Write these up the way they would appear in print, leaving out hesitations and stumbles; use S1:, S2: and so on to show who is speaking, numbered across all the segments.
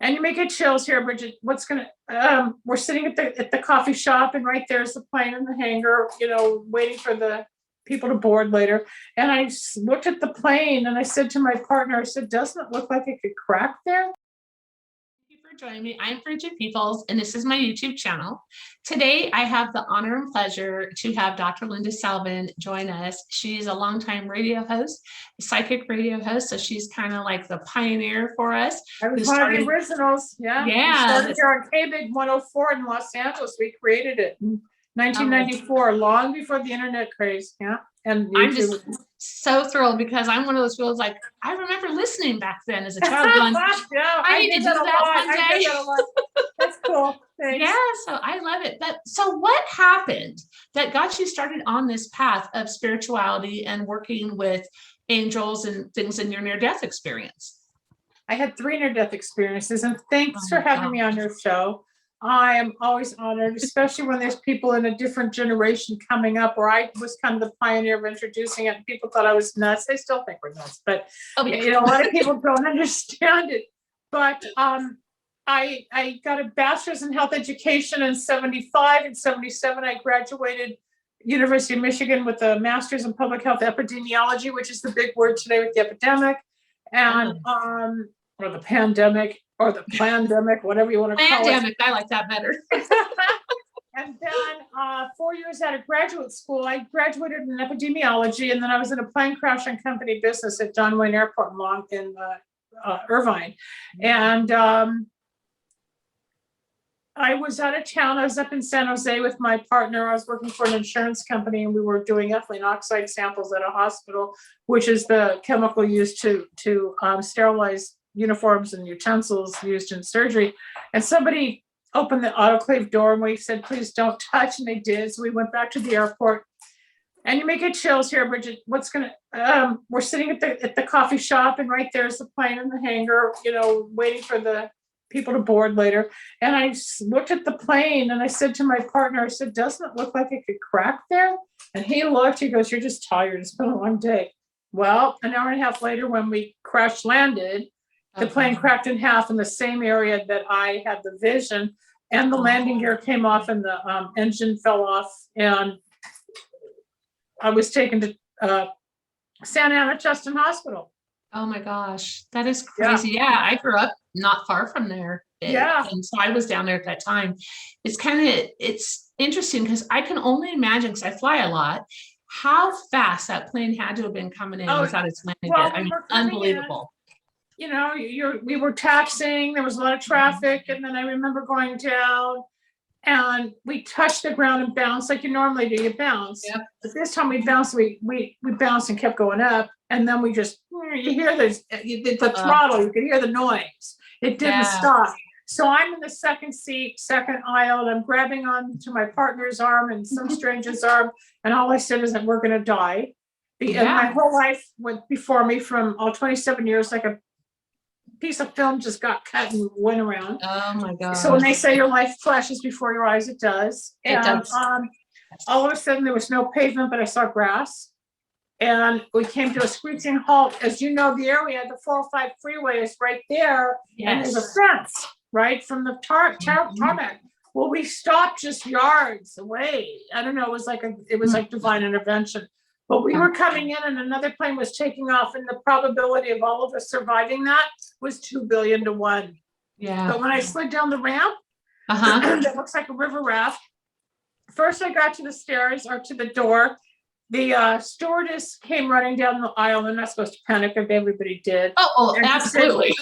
S1: And you may get chills here, Bridget. We're sitting at the coffee shop, and right there's the plane and the hangar, waiting for the people to board later. And I looked at the plane and I said to my partner, I said, doesn't it look like it could crack there?
S2: Thank you for joining me. I'm Bridget Peoples, and this is my YouTube channel. Today, I have the honor and pleasure to have Dr. Linda Salvin join us. She's a longtime radio host, a psychic radio host, so she's kind of like the pioneer for us.
S1: I was one of the originals. Yeah. We started here on K-Big 104 in Los Angeles. We created it in 1994, long before the internet craze. Yeah. And
S2: I'm just so thrilled because I'm one of those people like, I remember listening back then as a child going,
S1: yeah,
S2: I need to do that one day.
S1: I did that a lot. That's cool. Thanks.
S2: Yeah, so I love it. So what happened that got you started on this path of spirituality and working with angels and things in your near-death experience?
S1: I had 3 near-death experiences, and thanks for having me on your show. I am always honored, especially when there's people in a different generation coming up, where I was kind of the pioneer of introducing it. And people thought I was nuts. They still think we're nuts, but a lot of people don't understand it. But I got a bachelor's in health education in 75. In 77, I graduated University of Michigan with a master's in public health epidemiology, which is the big word today with the epidemic, and or the pandemic, or the plandemic, whatever you want to call it.
S2: Pandemic, I like that better.
S1: And then 4 years out of graduate school, I graduated in epidemiology, and then I was in a plane crash and company business at John Wayne Airport in Irvine. And I was out of town. I was up in San Jose with my partner. I was working for an insurance company, and we were doing ethylene oxide samples at a hospital, which is the chemical used to sterilize uniforms and utensils used in surgery. And somebody opened the autoclave door, and we said, please don't touch. And they did. So we went back to the airport. And you may get chills here, Bridget. We're sitting at the coffee shop, and right there's the plane and the hangar, waiting for the people to board later. And I looked at the plane and I said to my partner, I said, doesn't it look like it could crack there? And he looked, he goes, you're just tired. It's been a long day. Well, an hour and a half later, when we crash landed, the plane cracked in half in the same area that I had the vision, and the landing gear came off, and the engine fell off, and I was taken to Santa Ana Cheston Hospital.
S2: Oh my gosh, that is crazy. Yeah, I grew up not far from there. And so I was down there at that time. It's interesting because I can only imagine, because I fly a lot, how fast that plane had to have been coming in without its landing gear. I mean, unbelievable.
S1: We were taxiing, there was a lot of traffic, and then I remember going down, and we touched the ground and bounced like you normally do. You bounce. Yep. But this time we bounced, we bounced and kept going up, and then we just, you hear the throttle, you could hear the noise. It didn't stop. So I'm in the second seat, second aisle, and I'm grabbing onto my partner's arm and some stranger's arm, and all I said is that we're going to die. And my whole life went before me from all 27 years, like a piece of film just got cut and went around.
S2: Oh my God.
S1: So when they say your life flashes before your eyes, it does. It does. All of a sudden there was no pavement, but I saw grass. And we came to a screeching halt. As you know, the area, the 405 freeway is right there. Yes. And there's a fence, right, from the tarmac. Well, we stopped just yards away. I don't know, it was like divine intervention. But we were coming in, and another plane was taking off, and the probability of all of us surviving that was 2 billion to 1.
S2: Yeah.
S1: But when I slid down the ramp, that looks like a river raft. First, I got to the stairs or to the door. The stewardess came running down the aisle. They're not supposed to panic, if everybody did.
S2: Oh, absolutely.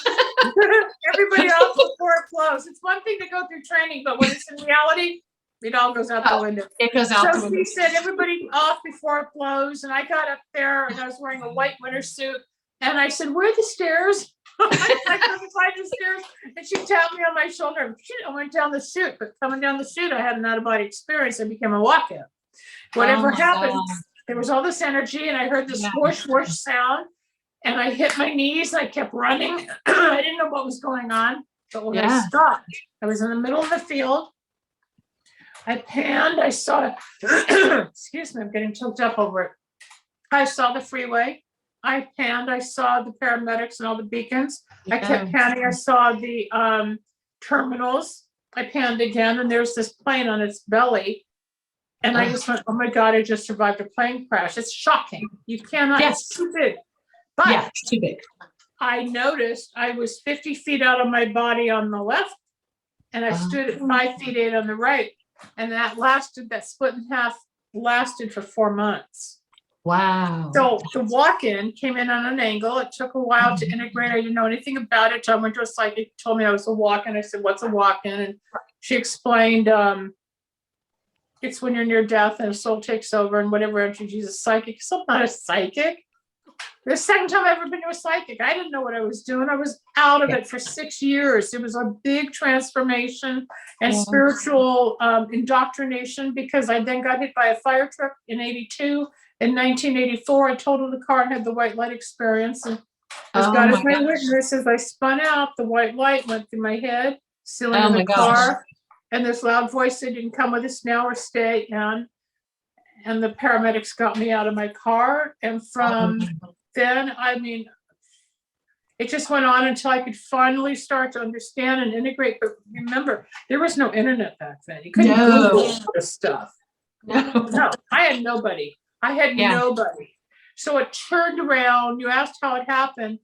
S1: Everybody off before it flows. It's one thing to go through training, but when it's in reality, it all goes out the window.
S2: It goes out the window.
S1: So she said, everybody off before it blows. And I got up there, and I was wearing a white winter suit. And I said, where are the stairs? I couldn't find the stairs. And she tapped me on my shoulder. And I went down the chute. But coming down the chute, I had an out-of-body experience. I became a walkout. Whatever happened, there was all this energy. And I heard this whoosh, whoosh sound. And I hit my knees. I kept running. I didn't know what was going on. But when I stopped, I was in the middle of the field. I panned, I saw, excuse me, I'm getting choked up over it. I saw the freeway. I panned, I saw the paramedics and all the beacons. I kept panning, I saw the terminals. I panned again, and there's this plane on its belly. And I just went, oh my God, I just survived a plane crash. It's shocking. You cannot, it's too big. But
S2: yeah, it's too big.
S1: I noticed I was 50 feet out of my body on the left, and I stood at 5 feet 8 on the right. And that split in half lasted for 4 months.
S2: Wow.
S1: So the walk-in came in on an angle. It took a while to integrate. I didn't know anything about it. So I went to a psychic, told me I was a walk-in. I said, what's a walk-in? And she explained, it's when you're near death and a soul takes over and whatever enters you is a psychic. So I'm not a psychic. The second time I've ever been to a psychic, I didn't know what I was doing. I was out of it for 6 years. It was a big transformation and spiritual indoctrination, because I then got hit by a fire truck in 82. In 1984, I totaled the car and had the white light experience. And as God is my witness, as I spun out, the white light went through my head, ceiling of the car. And this loud voice said, you can come with us now or stay in. And the paramedics got me out of my car. And from then, I mean, it just went on until I could finally start to understand and integrate. But remember, there was no internet back then. You couldn't Google this stuff. No, I had nobody. I had nobody. So it turned around. You asked how it happened.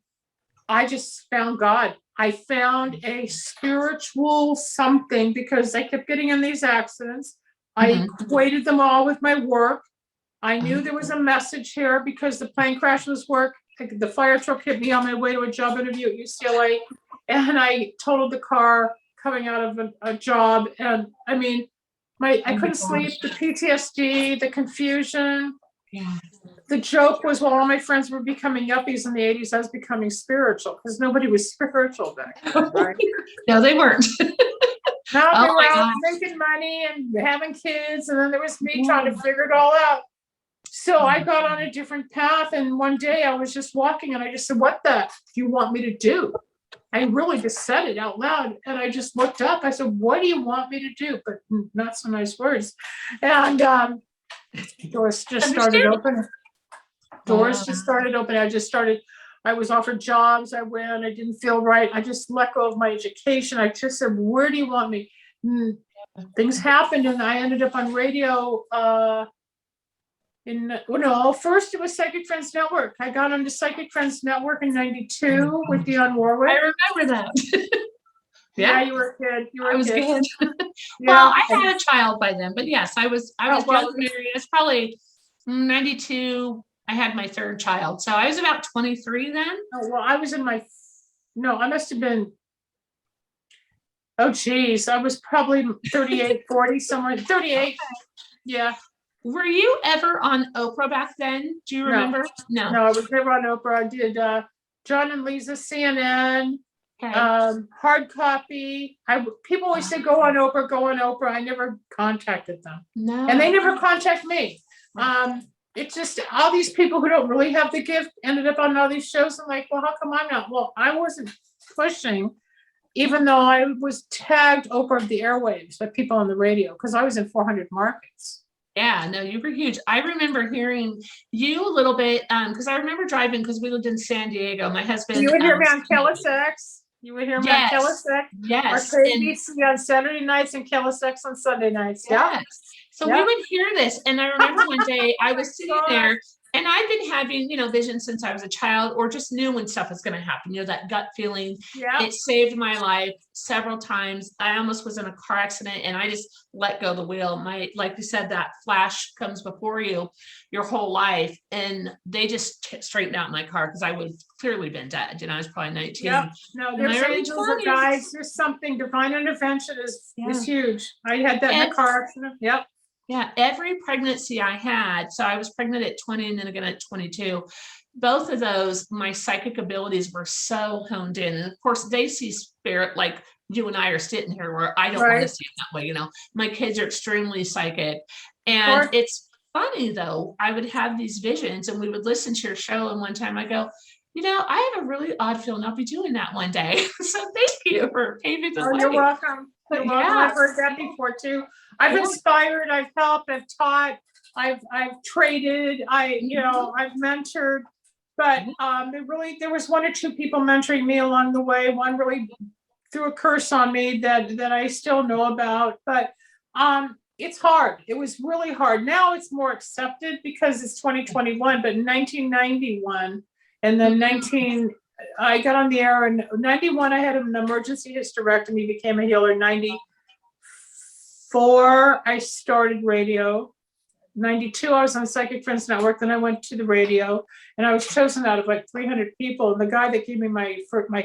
S1: I just found God. I found a spiritual something, because I kept getting in these accidents. I equated them all with my work. I knew there was a message here, because the plane crash was work. The fire truck hit me on my way to a job interview at UCLA, and I totaled the car coming out of a job. And I mean, I couldn't sleep, the PTSD, the confusion.
S2: Yeah.
S1: The joke was, while all my friends were becoming yuppies in the 80s, I was becoming spiritual, because nobody was spiritual back then, right?
S2: No, they weren't.
S1: No, they were out making money and having kids, and then there was me trying to figure it all out. So I got on a different path, and one day I was just walking, and I just said, what the do you want me to do? I really just said it out loud, and I just looked up. I said, what do you want me to do? But not so nice words. And doors just started opening. Doors just started opening. I was offered jobs. I went. I didn't feel right. I just let go of my education. I just said, where do you want me? Things happened, and I ended up on radio. First it was Psychic Friends Network. I got onto Psychic Friends Network in '92 with Dionne Warwick.
S2: I remember that.
S1: Yeah, you were a kid.
S2: I was good. Well, I had a child by then, but yes, I was married. It's probably 92. I had my third child. So I was about 23 then.
S1: Oh, well, I was I must have been, I was probably 38, 40, somewhere, 38. Yeah.
S2: Were you ever on Oprah back then? Do you remember?
S1: No, I was never on Oprah. I did John and Lisa CNN, Hard Copy. People always say, go on Oprah. I never contacted them.
S2: No.
S1: And they never contact me. It's just all these people who don't really have the gift ended up on all these shows. I'm like, well, how come I'm not? Well, I wasn't pushing, even though I was tagged Oprah of the airwaves by people on the radio, because I was in 400 markets.
S2: Yeah, no, you were huge. I remember hearing you a little bit, because I remember driving, because we lived in San Diego. My husband.
S1: You would hear me on KLSX. You would hear me on KLSX.
S2: Yes.
S1: Or KBC on Saturday nights and KLSX on Sunday nights.
S2: Yes. So we would hear this. And I remember one day I was sitting there, and I've been having, visions since I was a child, or just knew when stuff was going to happen, that gut feeling.
S1: Yeah.
S2: It saved my life several times. I almost was in a car accident, and I just let go of the wheel. Like you said, that flash comes before you your whole life. And they just straightened out my car, because I would have clearly been dead. I was probably 19.
S1: Yeah. No, there's angels or guides. There's something. Divine intervention is huge. I had that in a car accident. Yep.
S2: Yeah, every pregnancy I had, so I was pregnant at 20 and then again at 22, both of those, my psychic abilities were so honed in. And of course, they see spirit like you and I are sitting here, where I don't want to see it that way. My kids are extremely psychic. And it's funny, though, I would have these visions, and we would listen to your show. And one time I go, I have a really odd feeling I'll be doing that one day. So thank you for paving the way.
S1: You're welcome. I've heard that before too. I've inspired, I've helped, I've taught, I've traded, I've mentored. but there was one or two people mentoring me along the way. One really threw a curse on me that I still know about, but it's hard. It was really hard. Now it's more accepted because it's 2021, but in 1991 and then I got on the air in 91. I had an emergency hysterectomy, became a healer. 94, I started radio. 92, I was on Psychic Friends Network. Then I went to the radio, and I was chosen out of like 300 people. And the guy that gave me my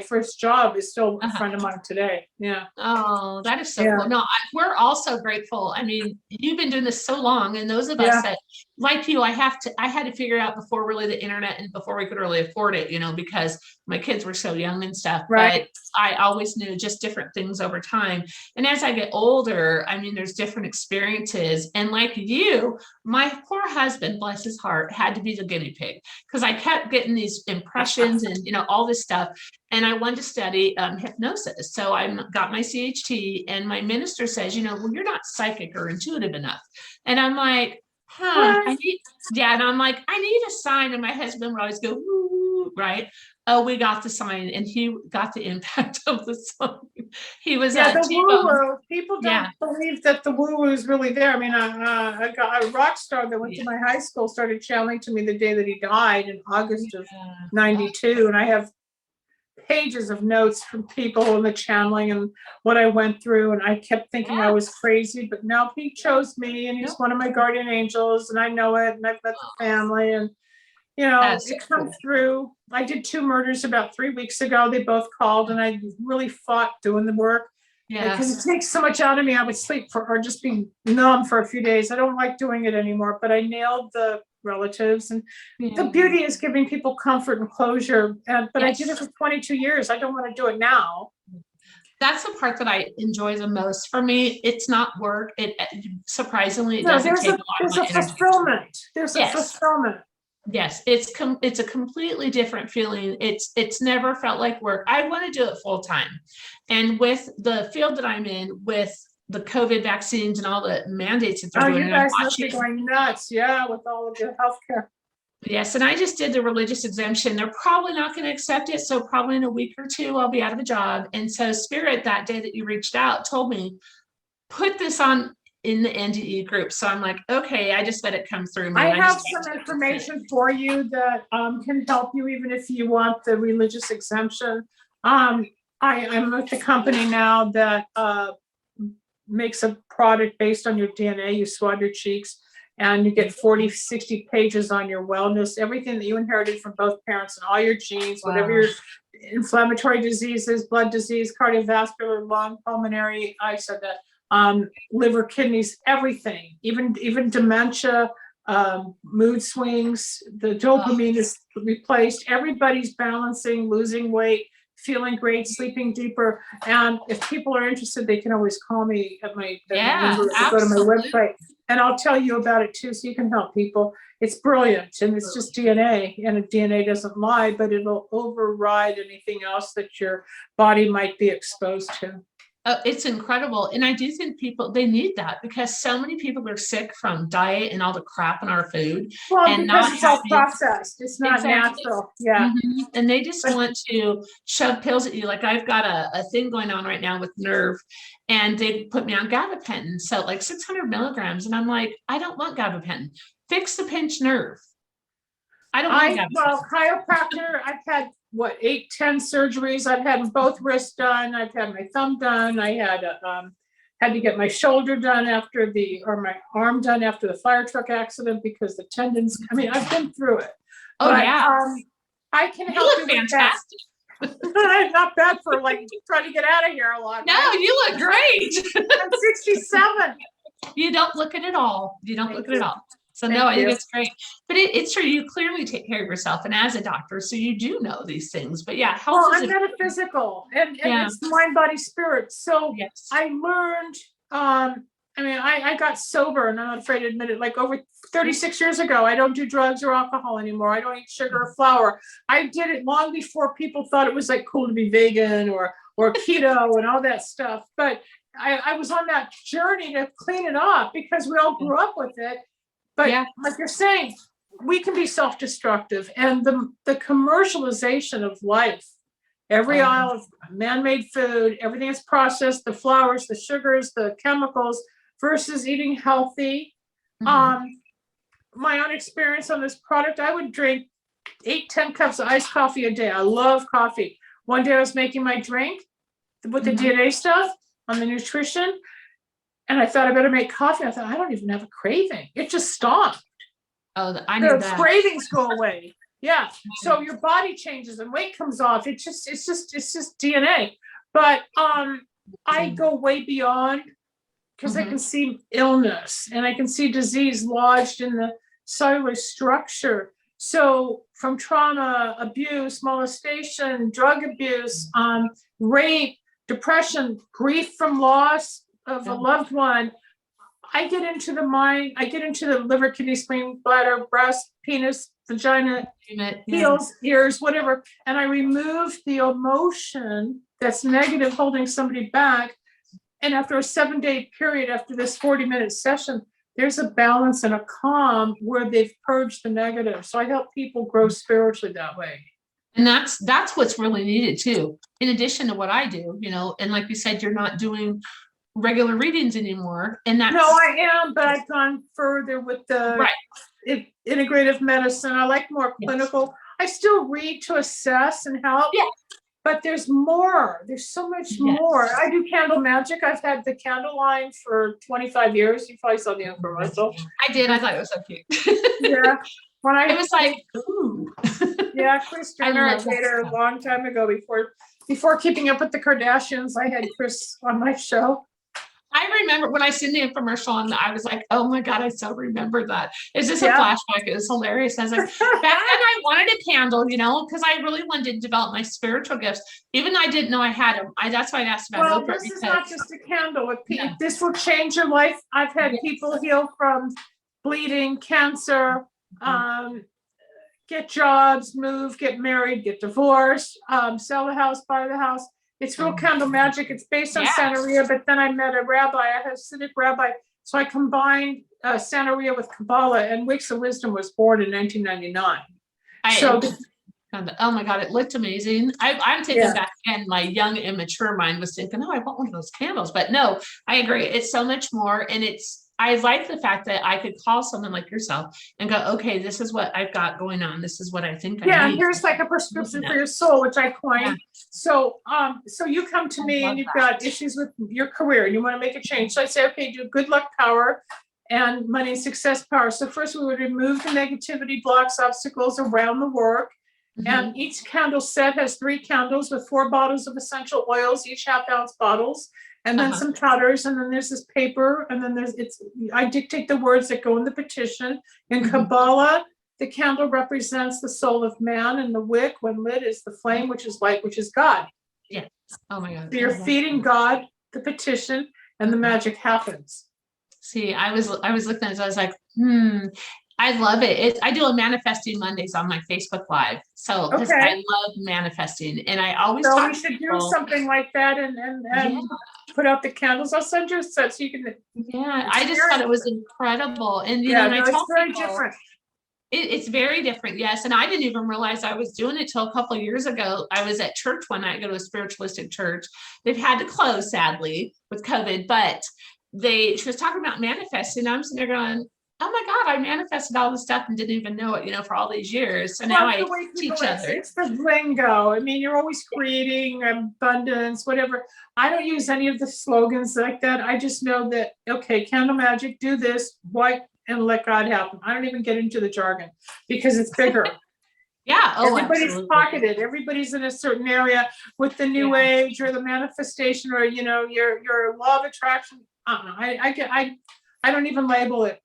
S1: first job is still a friend of mine today. Yeah.
S2: Oh, that is so cool. No, we're also grateful. I mean, you've been doing this so long, and those of us that, like you, I had to figure out before really the internet and before we could really afford it, because my kids were so young and stuff.
S1: Right.
S2: But I always knew just different things over time. And as I get older, I mean, there's different experiences. And like you, my poor husband, bless his heart, had to be the guinea pig because I kept getting these impressions and, all this stuff. And I wanted to study hypnosis. So I got my CHT, and my minister says, well, you're not psychic or intuitive enough. And I'm like, and I'm like, I need a sign. And my husband would always go, woo, right? Oh, we got the sign, and he got the impact of the sign. He was
S1: the woo-woo. People don't believe that the woo-woo is really there. I mean, a rock star that went to my high school started channeling to me the day that he died in August of 92. And I have pages of notes from people in the channeling and what I went through. And I kept thinking I was crazy, but now he chose me, and he's one of my guardian angels, and I know it, and I've got the family, and it comes through. I did 2 murders about 3 weeks ago. They both called, and I really fought doing the work. Because it takes so much out of me. I would sleep or just be numb for a few days. I don't like doing it anymore, but I nailed the relatives. And the beauty is giving people comfort and closure. But I did it for 22 years. I don't want to do it now.
S2: That's the part that I enjoy the most. For me, it's not work. It surprisingly, it doesn't take a lot of my energy.
S1: There's a fulfillment.
S2: Yes, it's a completely different feeling. It's never felt like work. I want to do it full time. And with the field that I'm in, with the COVID vaccines and all the mandates that they're doing,
S1: you guys must be going nuts, with all of your healthcare.
S2: Yes, and I just did the religious exemption. They're probably not going to accept it, so probably in a week or 2, I'll be out of a job. And so Spirit, that day that you reached out, told me, put this on in the NDE group. So I'm like, okay, I just let it come through me.
S1: I have some information for you that can help you even if you want the religious exemption. I'm with a company now that makes a product based on your DNA. You swab your cheeks and you get 40, 60 pages on your wellness, everything that you inherited from both parents and all your genes, whatever your inflammatory diseases, blood disease, cardiovascular, lung, pulmonary, I said that, liver, kidneys, everything, even dementia, mood swings, the dopamine is replaced. Everybody's balancing, losing weight, feeling great, sleeping deeper. And if people are interested, they can always call me at my number, go to my website, and I'll tell you about it too, so you can help people. It's brilliant, and it's just DNA, and DNA doesn't lie, but it'll override anything else that your body might be exposed to.
S2: It's incredible. And I do think they need that because so many people are sick from diet and all the crap in our food.
S1: Well, and because it's all processed. It's not natural. Yeah.
S2: Mm-hmm. And they just want to shove pills at you. Like I've got a thing going on right now with nerve, and they put me on gabapentin. So like 600 milligrams. And I'm like, I don't want gabapentin. Fix the pinched nerve. I don't want gabapentin.
S1: Well, chiropractor, I've had 8, 10 surgeries. I've had both wrists done. I've had my thumb done. I had to get my shoulder done or my arm done after the fire truck accident because the tendons. I mean, I've been through it.
S2: Oh,
S1: but,
S2: yeah.
S1: I can help you.
S2: You look fantastic.
S1: Not bad for trying to get out of here a lot.
S2: No, right? You look great.
S1: I'm 67.
S2: You don't look it at all. You don't look it at all. So no, I think it's great, but it's true. You clearly take care of yourself, and as a doctor, so you do know these things. But yeah, health.
S1: Well, I'm metaphysical, and it's mind, body, spirit. So I learned. I got sober, and I'm not afraid to admit it. Like over 36 years ago, I don't do drugs or alcohol anymore. I don't eat sugar or flour. I did it long before people thought it was cool to be vegan or keto and all that stuff. But I was on that journey to clean it up because we all grew up with it. But like you're saying, we can be self-destructive, and the commercialization of life, every aisle of man-made food, everything is processed, the flours, the sugars, the chemicals, versus eating healthy. My own experience on this product, I would drink 8-10 cups of iced coffee a day. I love coffee. One day I was making my drink with the DNA stuff on the nutrition, and I thought I better make coffee. I thought, I don't even have a craving. It just stopped.
S2: Oh, I knew that.
S1: Cravings go away. Yeah. So your body changes and weight comes off. It's just DNA. But I go way beyond, because I can see illness and I can see disease lodged in the cellular structure. So from trauma, abuse, molestation, drug abuse, rape, depression, grief from loss of a loved one, I get into the mind, I get into the liver, kidney, spleen, bladder, breast, penis, vagina, heels, ears, whatever. And I remove the emotion that's negative, holding somebody back. And after a 7-day period, after this 40-minute session, there's a balance and a calm where they've purged the negative. So I help people grow spiritually that way.
S2: And that's what's really needed too. In addition to what I do, and like you said, you're not doing regular readings anymore. And that's,
S1: no, I am, but I've gone further with the integrative medicine. I like more clinical. I still read to assess and help. But there's more. There's so much more. I do candle magic. I've had the candle line for 25 years. You probably saw the infomercial.
S2: I did. I thought it was so cute.
S1: When I
S2: was like, ooh.
S1: Chris Jenner, I dated her a long time ago before Keeping Up with the Kardashians. I had Chris on my show.
S2: I remember when I seen the infomercial and I was like, oh my God, I so remember that. Is this a flashback? It was hilarious. I was like, back then I wanted a candle, because I really wanted to develop my spiritual gifts. Even though I didn't know I had them. That's why I asked about Oprah.
S1: This is not just a candle. This will change your life. I've had people heal from bleeding, cancer, get jobs, move, get married, get divorced, sell the house, buy the house. It's real candle magic. It's based on Santeria, but then I met a rabbi, a Hasidic rabbi. So I combined Santeria with Kabbalah, and Wicks of Wisdom was born in 1999.
S2: Oh my God, it looked amazing. I'm taken back, and my young, immature mind was thinking, oh, I want one of those candles. But no, I agree. It's so much more. And I like the fact that I could call someone like yourself and go, okay, this is what I've got going on. This is what I think I need.
S1: Here's like a prescription for your soul, which I coined. So you come to me and you've got issues with your career and you want to make a change. So I say, okay, do good luck power and money and success power. So first we would remove the negativity, blocks, obstacles around the work. And each candle set has 3 candles with 4 bottles of essential oils, each half-ounce bottles. And then some powders, and then there's this paper, and then I dictate the words that go in the petition. In Kabbalah, the candle represents the soul of man, and the wick, when lit, is the flame, which is light, which is God.
S2: Yeah. Oh my God.
S1: So you're feeding God the petition, and the magic happens.
S2: See, I was looking at it, I was like, I love it. I do a manifesting Mondays on my Facebook Live. So because I love manifesting, and I always
S1: we should do something like that and put out the candles. I'll send you a set so you can.
S2: I just thought it was incredible, and and I told
S1: very different.
S2: It's very different, yes. And I didn't even realize I was doing it till a couple of years ago. I was at church one night, go to a spiritualistic church. They've had to close, sadly, with COVID, but she was talking about manifesting. I'm sitting there going, oh my God, I manifested all this stuff and didn't even know it, for all these years. So now I teach others.
S1: It's the lingo. I mean, you're always creating abundance, whatever. I don't use any of the slogans like that. I just know that, okay, candle magic, do this, and let God happen. I don't even get into the jargon because it's bigger. Everybody's
S2: absolutely.
S1: pocketed. Everybody's in a certain area with the new age or the manifestation or, your law of attraction. I don't even label it.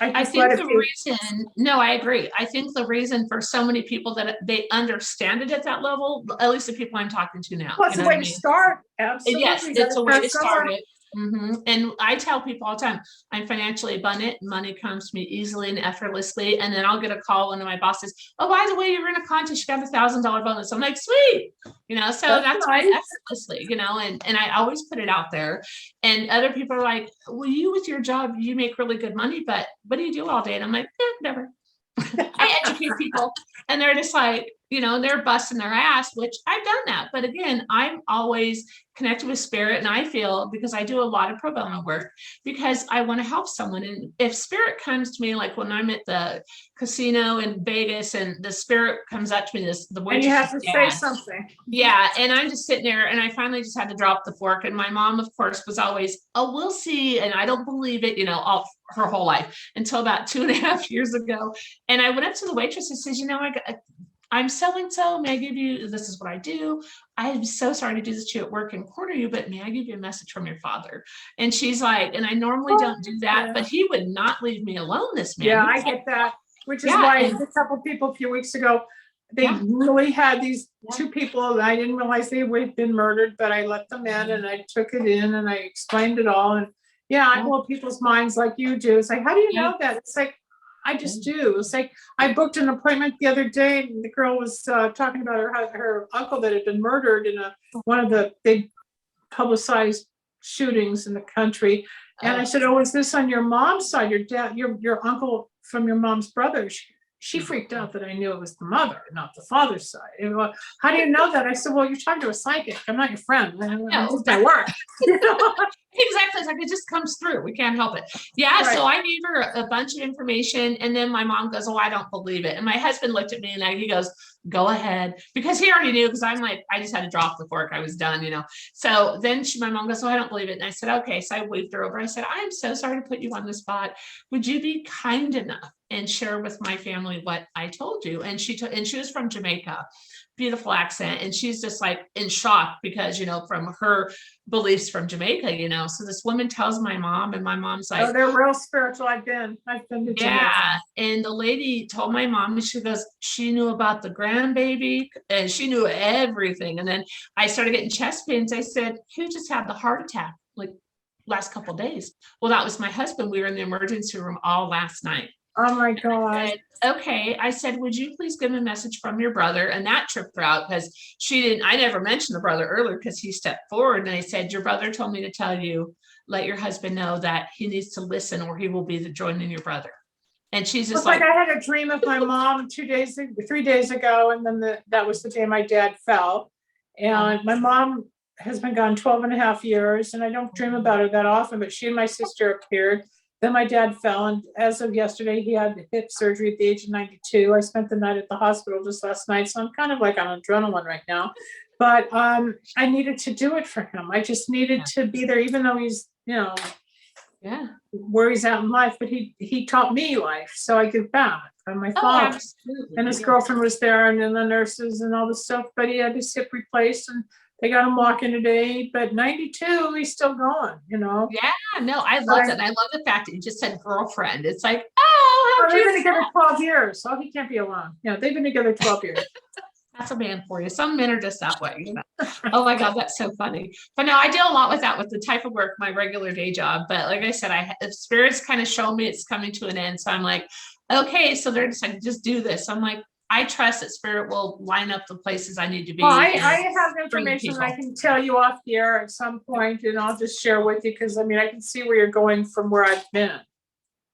S2: I think the reason, I agree. I think the reason for so many people that they understand it at that level, at least the people I'm talking to now.
S1: Well, it's a way to start. Absolutely.
S2: Yes, it's a way to start it. And I tell people all the time, I'm financially abundant. Money comes to me easily and effortlessly. And then I'll get a call. One of my bosses, oh, by the way, you're in a contest. You got $1,000 bonus. I'm like, sweet. So that's why effortlessly, and I always put it out there. And other people are like, well, you with your job, you make really good money, but what do you do all day? And I'm like, whatever. I educate people, and they're just like, they're busting their ass, which I've done that. But again, I'm always connected with spirit. And I feel, because I do a lot of pro bono work, because I want to help someone. And if spirit comes to me, like when I'm at the casino in Vegas and the spirit comes up to me, the
S1: And you have
S2: waitress'
S1: to say something.
S2: yeah. And I'm just sitting there, and I finally just had to drop the fork. And my mom, of course, was always, oh, we'll see. And I don't believe it, all her whole life, until about 2.5 years ago. And I went up to the waitress and says, I'm so-and-so. May I give you, this is what I do. I'm so sorry to do this to you at work and corner you, but may I give you a message from your father? And she's like, and I normally don't do that, but he would not leave me alone, this man.
S1: Yeah, I get that, which is why a couple of people a few weeks ago, they really had these two people that I didn't realize they had been murdered, but I let them in and I took it in and I explained it all. And I blow people's minds like you do. It's like, how do you know that? It's like, I just do. It's like, I booked an appointment the other day, and the girl was talking about her uncle that had been murdered in one of the big publicized shootings in the country. And I said, oh, is this on your mom's side, your dad, your uncle from your mom's brother? She freaked out that I knew it was the mother, not the father's side. And, well, how do you know that? I said, well, you're talking to a psychic. I'm not your friend. I just my work.
S2: Exactly. It's like, it just comes through. We can't help it. Yeah. Right. So I gave her a bunch of information, and then my mom goes, oh, I don't believe it. And my husband looked at me and he goes, go ahead, because he already knew, because I'm like, I just had to drop the fork. I was done, So then my mom goes, oh, I don't believe it. And I said, okay. So I waved her over. I said, I'm so sorry to put you on the spot. Would you be kind enough and share with my family what I told you? And she was from Jamaica, beautiful accent. And she's just like in shock because, from her beliefs from Jamaica, so this woman tells my mom, and my mom's like,
S1: oh, they're real spiritual. I've been to Jamaica.
S2: And the lady told my mom, and she goes, she knew about the grandbaby and she knew everything. And then I started getting chest pains. I said, who just had the heart attack like last couple of days? Well, that was my husband. We were in the emergency room all last night.
S1: Oh my God.
S2: Okay. I said, would you please give him a message from your brother? And that tripped her out, because I never mentioned the brother earlier, because he stepped forward and I said, your brother told me to tell you, let your husband know that he needs to listen, or he will be joining your brother. And she's just
S1: like I had a dream of my mom 3 days ago. And then that was the day my dad fell. And my mom has been gone 12.5 years, and I don't dream about her that often, but she and my sister appeared. Then my dad fell, and as of yesterday, he had hip surgery at the age of 92. I spent the night at the hospital just last night, so I'm kind of like on adrenaline right now. But I needed to do it for him. I just needed to be there, even though he's, where he's at in life. But he taught me life, so I give back. And my father and his girlfriend was there, and then the nurses and all this stuff. But he had his hip replaced, and they got him walking today, but 92, he's still going, Yeah,
S2: no, I love it. And I love the fact that you just said girlfriend. It's like, oh,
S1: they've been together 12 years, so he can't be alone. They've been together 12 years.
S2: That's a man for you. Some men are just that way. Oh my God, that's so funny. But no, I deal a lot with that, with the type of work, my regular day job. But like I said, the spirits kind of show me it's coming to an end. So I'm like, okay, so they're just like, just do this. I'm like, I trust that spirit will line up the places I need to be.
S1: Well, I have information I can tell you off the air at some point, and I'll just share with you, because I can see where you're going from where I've been.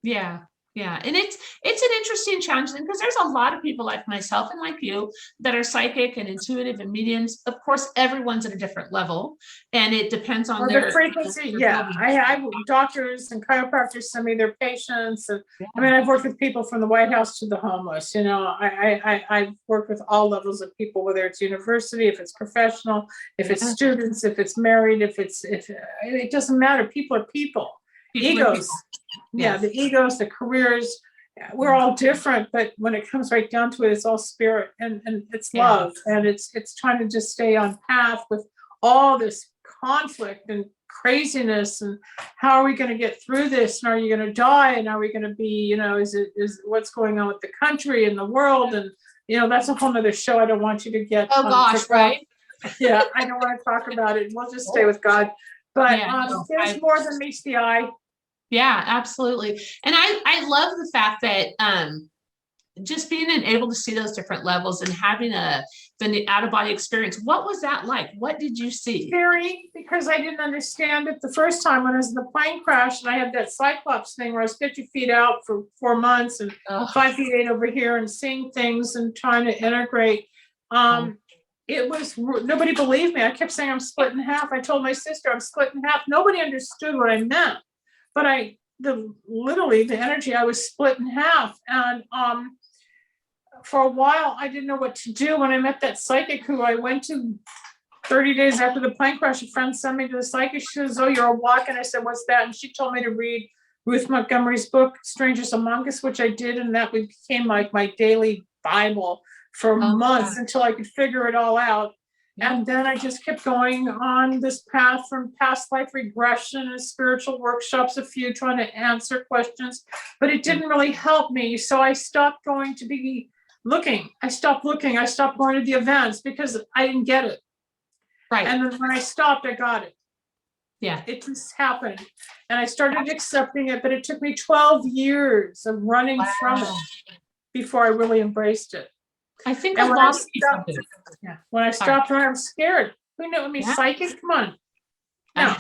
S2: Yeah. Yeah. And it's an interesting challenge, because there's a lot of people like myself and like you that are psychic and intuitive and mediums. Of course, everyone's at a different level, and it depends on their
S1: frequency. I doctors and chiropractors send me their patients. And I've worked with people from the White House to the homeless. I've worked with all levels of people, whether it's university, if it's professional, if it's students, if it's married, if it doesn't matter. People are people. Egos. The egos, the careers, we're all different, but when it comes right down to it, it's all spirit and it's love, and it's trying to just stay on path with all this conflict and craziness, and how are we going to get through this, and are you going to die, and are we going to be, is what's going on with the country and the world, and that's a whole nother show. I don't want you to get
S2: right?
S1: I don't want to talk about it. We'll just stay with God, but there's more than meets the eye.
S2: Yeah, absolutely. And I love the fact that just being able to see those different levels and having a the out of body experience. What was that like? What did you see?
S1: Scary, because I didn't understand it the first time when I was in the plane crash and I had that Cyclops thing where I was 50 feet out for 4 months and 5 feet 8 over here and seeing things and trying to integrate. It was, nobody believed me. I kept saying I'm split in half. I told my sister I'm split in half. Nobody understood what I meant, but literally the energy, I was split in half. And for a while, I didn't know what to do. When I met that psychic who I went to 30 days after the plane crash, a friend sent me to the psychic. She says, "Oh, you're a walk." And I said, "What's that?" And she told me to read Ruth Montgomery's book, Strangers Among Us, which I did. And that became like my daily Bible for months until I could figure it all out. And then I just kept going on this path from past life regression and spiritual workshops, a few trying to answer questions, but it didn't really help me. So I stopped going to be looking. I stopped looking. I stopped going to the events because I didn't get it.
S2: Right.
S1: And then when I stopped, I got it.
S2: Yeah.
S1: It just happened. And I started accepting it, but it took me 12 years of running from it before I really embraced it.
S2: I think a lot of people do.
S1: When I stopped running, I was scared. Who knew me? Psychic? Come on. No.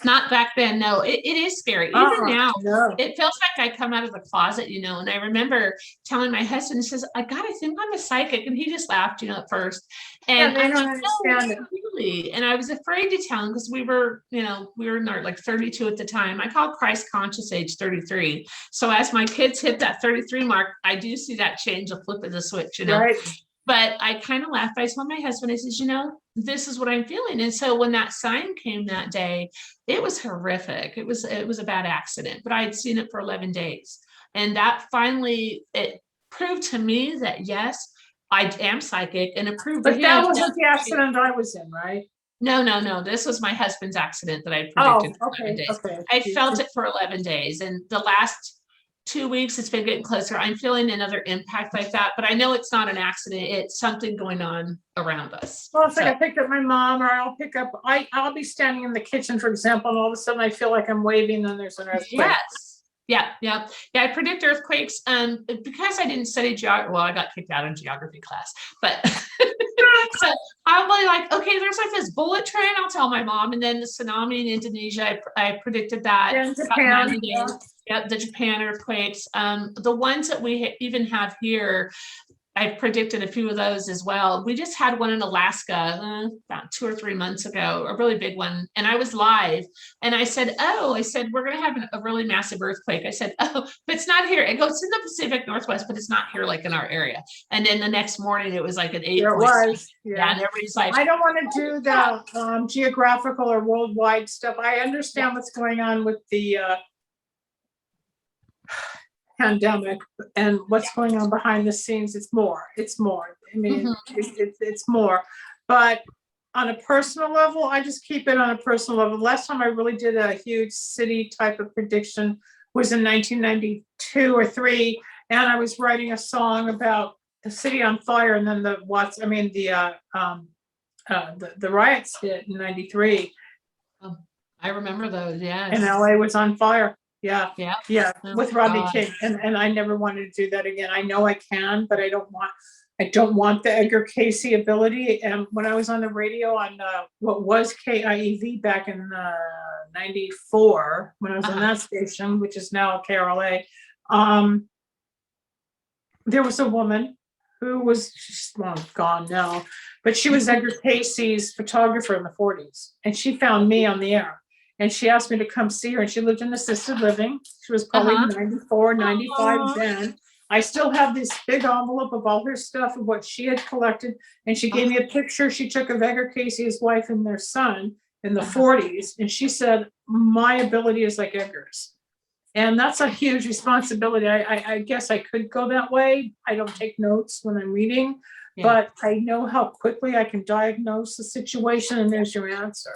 S2: Not back then. No, it is scary. Even now, it feels like I come out of the closet, and I remember telling my husband, he says, "I gotta think I'm a psychic." And he just laughed, at first. And
S1: I
S2: I'm
S1: don't
S2: like,
S1: understand
S2: "No, really." And I was afraid to tell him because we were in our like 32 at the time. I call Christ conscious age 33. So as my kids hit that 33 mark, I do see that change, a flip of the switch,
S1: Right.
S2: But I kind of laughed. I told my husband, I says, this is what I'm feeling. And so when that sign came that day, it was horrific. It was a bad accident, but I had seen it for 11 days. And that finally, it proved to me that, yes, I am psychic, and it proved
S1: But that wasn't the accident I was in, right?
S2: No. This was my husband's accident that I predicted for 11 days.
S1: Okay.
S2: I felt it for 11 days. And the last 2 weeks, it's been getting closer. I'm feeling another impact like that, but I know it's not an accident. It's something going on around us.
S1: Well, it's like I picked up my mom, or I'll be standing in the kitchen, for example, and all of a sudden I feel like I'm waving and there's an earthquake.
S2: Yes. Yeah. I predict earthquakes because I didn't study geography. Well, I got kicked out of geography class, but so I'm like, okay, there's like this bullet train. I'll tell my mom. And then the tsunami in Indonesia, I predicted that.
S1: In Japan.
S2: Yeah, the Japan earthquakes. The ones that we even have here, I predicted a few of those as well. We just had one in Alaska about 2 or 3 months ago, a really big one. And I was live and I said, we're going to have a really massive earthquake. I said, but it's not here. It goes in the Pacific Northwest, but it's not here, like in our area. And then the next morning it was like an 8.
S1: There was.
S2: Yeah. And everybody's like,
S1: I don't want to do the geographical or worldwide stuff. I understand what's going on with the pandemic and what's going on behind the scenes. It's more. I mean, it's more. But on a personal level, I just keep it on a personal level. Last time I really did a huge city type of prediction was in 1992 or 3, and I was writing a song about the city on fire, and then the riots hit in 93.
S2: I remember those. Yeah.
S1: And LA was on fire. Yeah.
S2: Oh,
S1: with Rodney King. And I never wanted to do that again. I know I can, but I don't want the Edgar Casey ability. And when I was on the radio on what was KIEV back in 94, when I was on that station, which is now KRLA, there was a woman who was, she's long gone now, but she was Edgar Casey's photographer in the 40s. And she found me on the air. And she asked me to come see her, and she lived in assisted living. She was probably 94, 95 then. I still have this big envelope of all her stuff of what she had collected. And she gave me a picture she took of Edgar Casey, his wife, and their son in the 40s. And she said, my ability is like Edgar's. And that's a huge responsibility. I guess I could go that way. I don't take notes when I'm reading, but I know how quickly I can diagnose the situation, and there's your answer.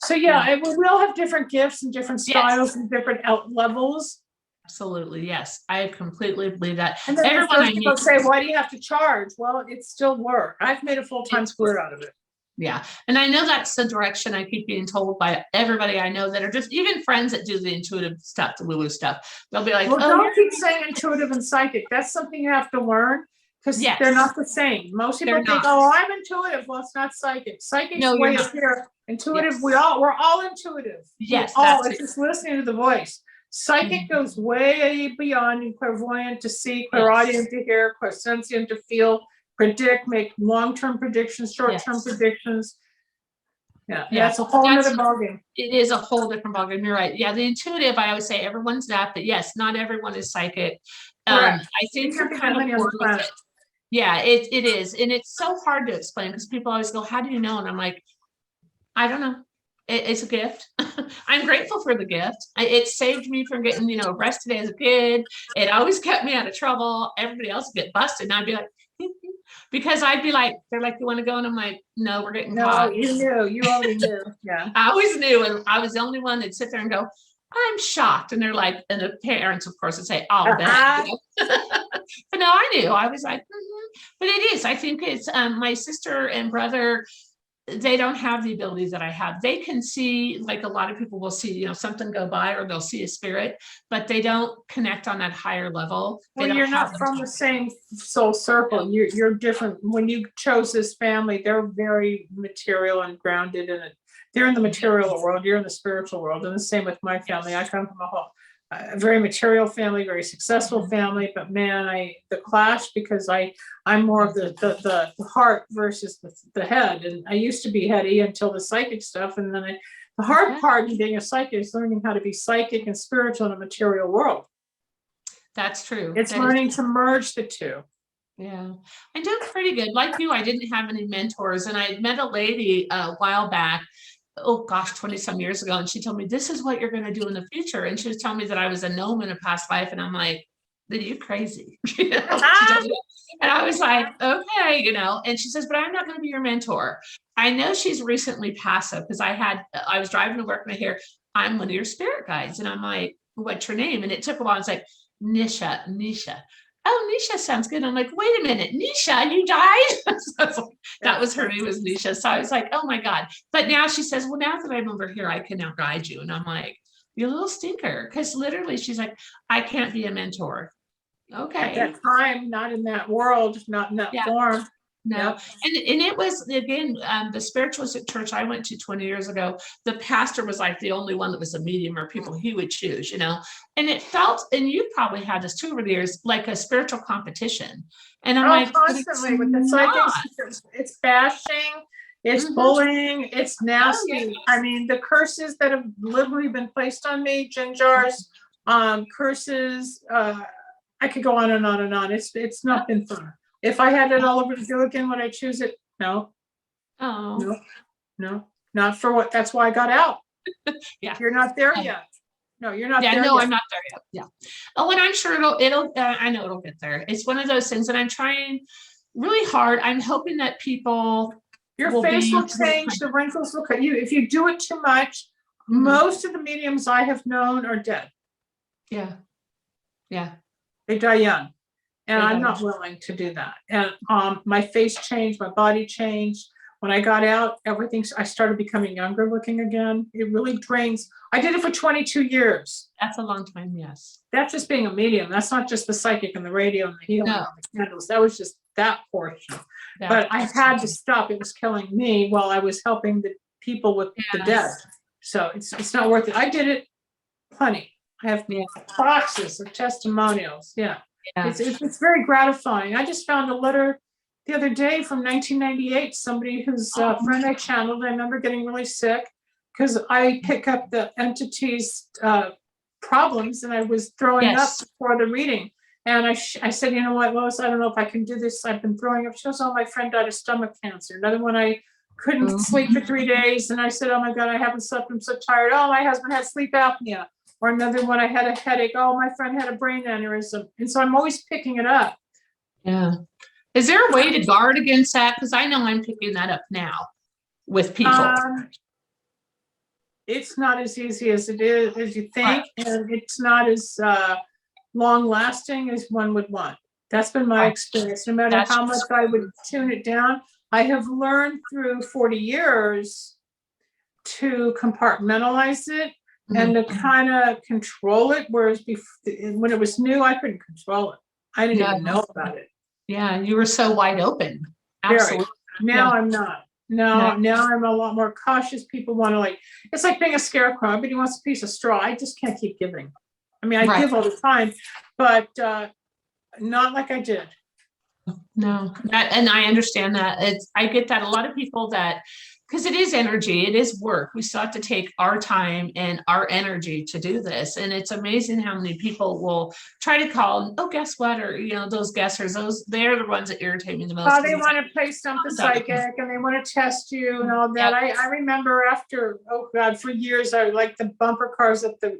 S1: So we all have different gifts and different styles and different levels.
S2: Absolutely, yes. I completely believe that.
S1: And then people say, why do you have to charge? Well, it's still work. I've made a full-time career out of it.
S2: Yeah. And I know that's the direction I keep being told by everybody I know that are just even friends that do the intuitive stuff, the woo-woo stuff. They'll be like,
S1: don't keep saying intuitive and psychic. That's something you have to learn. because
S2: Yes.
S1: they're not the same. Most people
S2: They're
S1: think,
S2: not.
S1: oh, I'm intuitive. Well, it's not psychic. Psychic's
S2: No, you're
S1: way
S2: not.
S1: up here. Intuitive,
S2: Yes.
S1: we're all intuitive.
S2: Yes,
S1: It's just listening to the voice. Psychic goes way beyond, and clairvoyant to see, clairaudient to hear, clairsentient to feel, predict, make long-term predictions, short-term predictions. Yeah, that's a whole other ballgame.
S2: It is a whole different ballgame. You're right. Yeah, the intuitive, I always say everyone's that, but yes, not everyone is psychic. I think you're kind of born with it. Yeah, it is. And it's so hard to explain because people always go, how do you know? And I'm like, I don't know. It's a gift. I'm grateful for the gift. It saved me from getting, arrested as a kid. It always kept me out of trouble. Everybody else would get busted. And I'd be like, because I'd be like, they're like, you want to go? And I'm like, no, we're getting caught.
S1: You knew. You already knew. Yeah.
S2: I always knew. And I was the only one that'd sit there and go, I'm shocked. And they're like, and the parents, of course, would say, I'll bet. But no, I knew. I was like, but it is. I think it's my sister and brother, they don't have the ability that I have. They can see, like a lot of people will see, something go by, or they'll see a spirit, but they don't connect on that higher level.
S1: Well, you're not from the same soul circle. You're different. When you chose this family, they're very material and grounded in it. They're in the material world. You're in the spiritual world. And the same with my family. I come from a very material family, very successful family, but man, the clash, because I'm more of the heart versus the head. And I used to be heady until the psychic stuff. And then the hard part in being a psychic is learning how to be psychic and spiritual in a material world.
S2: That's true.
S1: It's learning to merge the two.
S2: Yeah, I'm doing pretty good. Like you, I didn't have any mentors, and I met a lady a while back, oh gosh, 20 some years ago. And she told me, this is what you're going to do in the future. And she was telling me that I was a gnome in a past life. And I'm like, are you crazy? And I was like, okay, and she says, but I'm not going to be your mentor. I know she's recently passed because I was driving to work and I hear, I'm one of your spirit guides. And I'm like, what's your name? And it took a while. It's like, Nisha. Oh, Nisha sounds good. I'm like, wait a minute, Nisha, you died? So that was her name, was Nisha. So I was like, oh my God. But now she says, well, now that I'm over here, I can now guide you. And I'm like, you little stinker. Because literally she's like, I can't be a mentor. Okay.
S1: At that time, not in that world, not in that form.
S2: No. Yep. And it was, again, the spiritualistic church I went to 20 years ago, the pastor was like the only one that was a medium or people he would choose, and it felt, and you probably had this too over the years, like a spiritual competition. And I'm like,
S1: constantly with the psychics, it's bashing, it's bullying, it's nasty. Oh, yes. I mean, the curses that have literally been placed on me, gin jars, curses, I could go on and on and on. It's not been fun. If I had it all over to do again, would I choose it? No. Oh. No. Not for what. That's why I got out.
S2: Yeah.
S1: You're not there yet. No, you're not there
S2: no,
S1: yet.
S2: I'm not there yet. Yeah. Oh, and I'm sure it'll I know it'll get there. It's one of those things, and I'm trying really hard. I'm hoping that people
S1: your face will change, the wrinkles will cut you. If you do it too much, most of the mediums I have known are dead.
S2: Yeah. Yeah.
S1: They die young. And I'm not willing to do that. And my face changed, my body changed. When I got out, I started becoming younger looking again. It really drains. I did it for 22 years.
S2: That's a long time, yes.
S1: That's just being a medium. That's not just the psychic and the radio and the healing and the candles. That was just that portion. But I had to stop. It was killing me while I was helping the people with the dead. So it's not worth it. I did it plenty. I have boxes of testimonials. Yeah. It's very gratifying. I just found a letter the other day from 1998, somebody whose friend I channeled. I remember getting really sick because I pick up the entity's problems, and I was throwing up before the reading. And I said, you know what, Lois, I don't know if I can do this. I've been throwing up. She goes, oh, my friend died of stomach cancer. Another one, I couldn't sleep for 3 days. And I said, oh my God, I haven't slept. I'm so tired. Oh, my husband had sleep apnea. Or another one, I had a headache. Oh, my friend had a brain aneurysm. And so I'm always picking it up.
S2: Yeah. Is there a way to guard against that? Because I know I'm picking that up now with people.
S1: It's not as easy as it is, as you think. And it's not as long lasting as one would want. That's been my experience. No matter how much I would tune it down, I have learned through 40 years to compartmentalize it. And to kind of control it, whereas when it was new, I couldn't control it. I didn't even know about it.
S2: Yeah. You were so wide open.
S1: Very.
S2: Absolutely.
S1: Now
S2: Yeah.
S1: I'm not. Now I'm a lot more cautious. People want to like, it's like being a scarecrow. Everybody wants a piece of straw. I just can't keep giving. I mean, I
S2: Right.
S1: give all the time, but not like I did.
S2: No, and I understand that. I get that a lot of people that, because it is energy, it is work. We still have to take our time and our energy to do this. And it's amazing how many people will try to call, oh, guess what? Or, those guessers, they're the ones that irritate me the most.
S1: They want to play something psychic and they want to test you and all that.
S2: Yep.
S1: I remember after, oh God, for years, I like the bumper cars at the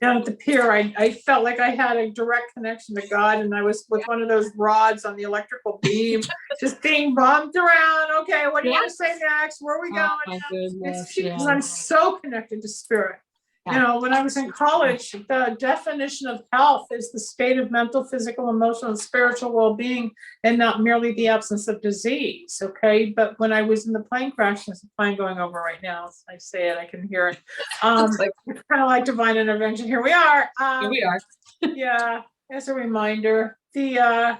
S1: down at the pier. I felt like I had a direct connection to God, and I was with one of those rods on the electrical beam, just being bumped around. Okay, what do you want to say next? Where are we going?
S2: My goodness,
S1: Because I'm so connected to spirit. When I was in college, the definition of health is the state of mental, physical, emotional, and spiritual well-being, and not merely the absence of disease. Okay. But when I was in the plane crash, there's a plane going over right now. As I say it, I can hear it. It's kind of like divine intervention. Here we are.
S2: Here we are.
S1: Yeah. As a reminder, the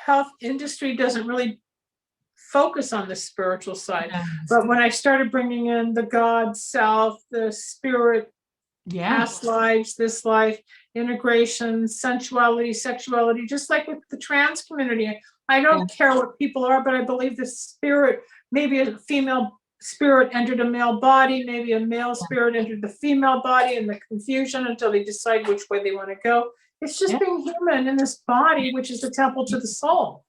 S1: health industry doesn't really focus on the spiritual side. But when I started bringing in the God, self, the spirit, past lives, this life, integration, sensuality, sexuality, just like with the trans community, I don't care what people are, but I believe the spirit, maybe a female spirit entered a male body, maybe a male spirit entered the female body, and the confusion until they decide which way they want to go. It's just being human in this body, which is the temple to the soul.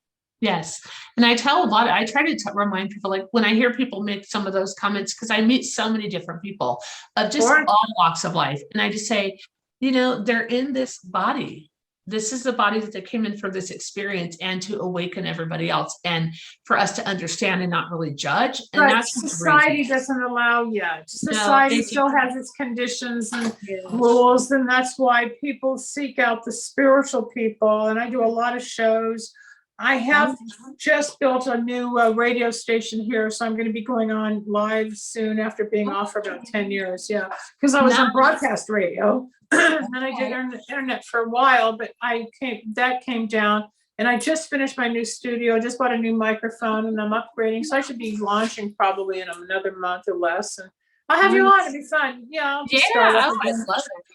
S2: Yes. And I try to remind people, like when I hear people make some of those comments, because I meet so many different people of just all walks of life. And I just say, they're in this body. This is the body that they came in for this experience and to awaken everybody else and for us to understand and not really judge. And
S1: but
S2: that's
S1: society doesn't allow yet. Society still has its conditions and rules. And that's why people seek out the spiritual people. And I do a lot of shows. I have just built a new radio station here, so I'm going to be going on live soon after being off for about 10 years. Yeah, because I was on broadcast radio, and then I did internet for a while, but that came down, and I just finished my new studio. I just bought a new microphone, and I'm upgrading, so I should be launching probably in another month or less. And I'll have you on. It'll be fun. Yeah,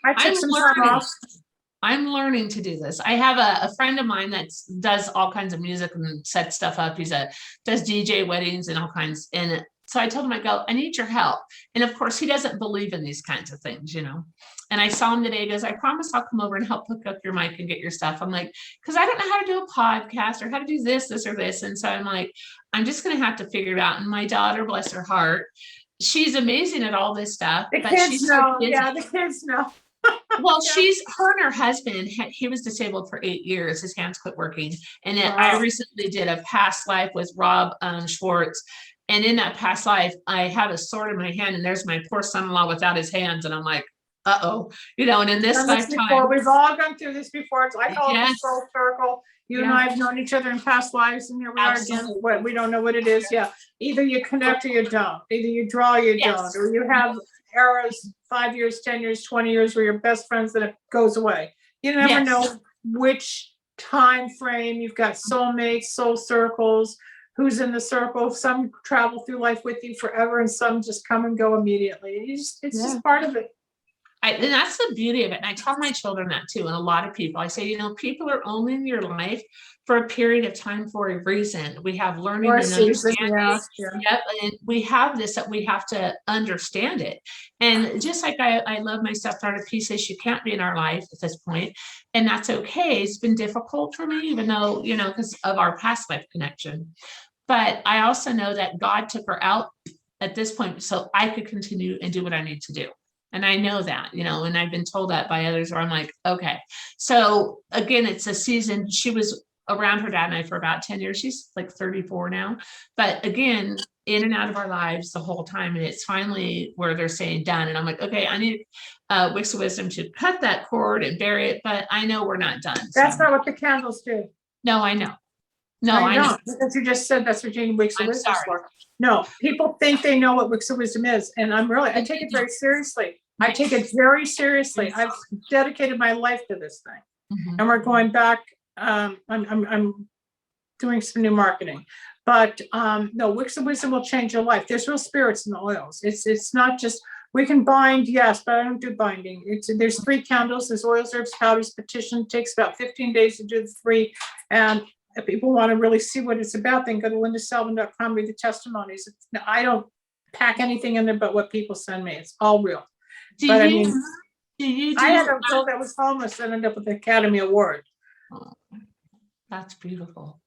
S1: I took some time off.
S2: I'm learning to do this. I have a friend of mine that does all kinds of music and sets stuff up. Does DJ weddings and all kinds. And so I told him, I need your help. And of course, he doesn't believe in these kinds of things, And I saw him today. He goes, I promise I'll come over and help hook up your mic and get your stuff. I'm like, because I don't know how to do a podcast or how to do this or this. And so I'm like, I'm just going to have to figure it out. And my daughter, bless her heart, she's amazing at all this stuff.
S1: The kids know. Yeah, the kids know.
S2: Well, her and her husband, he was disabled for 8 years. His hands quit working. And I recently did a past life with Rob Schwartz. And in that past life, I had a sword in my hand, and there's my poor son-in-law without his hands. And I'm like, and in this lifetime.
S1: We've all gone through this before. I call it the soul circle. You and I have known each other in past lives, and here we are again. We don't know what it is. Yeah. Either you connect or you don't. Either you draw or you don't. Or you have eras, 5 years, 10 years, 20 years, where you're best friends, that it goes away. You never know which time frame. You've got soulmates, soul circles, who's in the circle. Some travel through life with you forever, and some just come and go immediately. It's just part of it.
S2: And that's the beauty of it. And I tell my children that too. And a lot of people, I say, people are only in your life for a period of time for a reason. We have learning and understanding. Yep. And we have this, that we have to understand it. And just like I love my stepdaughter, P says she can't be in our life at this point. And that's okay. It's been difficult for me, even though, because of our past life connection. But I also know that God took her out at this point so I could continue and do what I need to do. And I know that, and I've been told that by others, where I'm like, okay. So again, it's a season. She was around her dad and I for about 10 years. She's like 34 now. But again, in and out of our lives the whole time. And it's finally where they're saying done. And I'm like, okay, I need Wicks of Wisdom to cut that cord and bury it. But I know we're not done.
S1: That's not what the candles do.
S2: No, I know. No,
S1: I know. Because you just said that's what Jane Wicks of Wisdom is for. No, people think they know what Wicks of Wisdom is. And I take it very seriously. I take it very seriously. I've dedicated my life to this thing. And we're going back I'm doing some new marketing, but no, wicks of wisdom will change your life. There's real spirits in the oils. It's not just, we can bind, yes, but I don't do binding. There's 3 candles. There's oils, herbs, powders, petition. It takes about 15 days to do the 3. And if people want to really see what it's about, then go to lindasalvin.com, read the testimonies. I don't pack anything in there but what people send me. It's all real. But I mean, I had a girl that was homeless and ended up with the Academy Award.
S2: Oh, that's beautiful.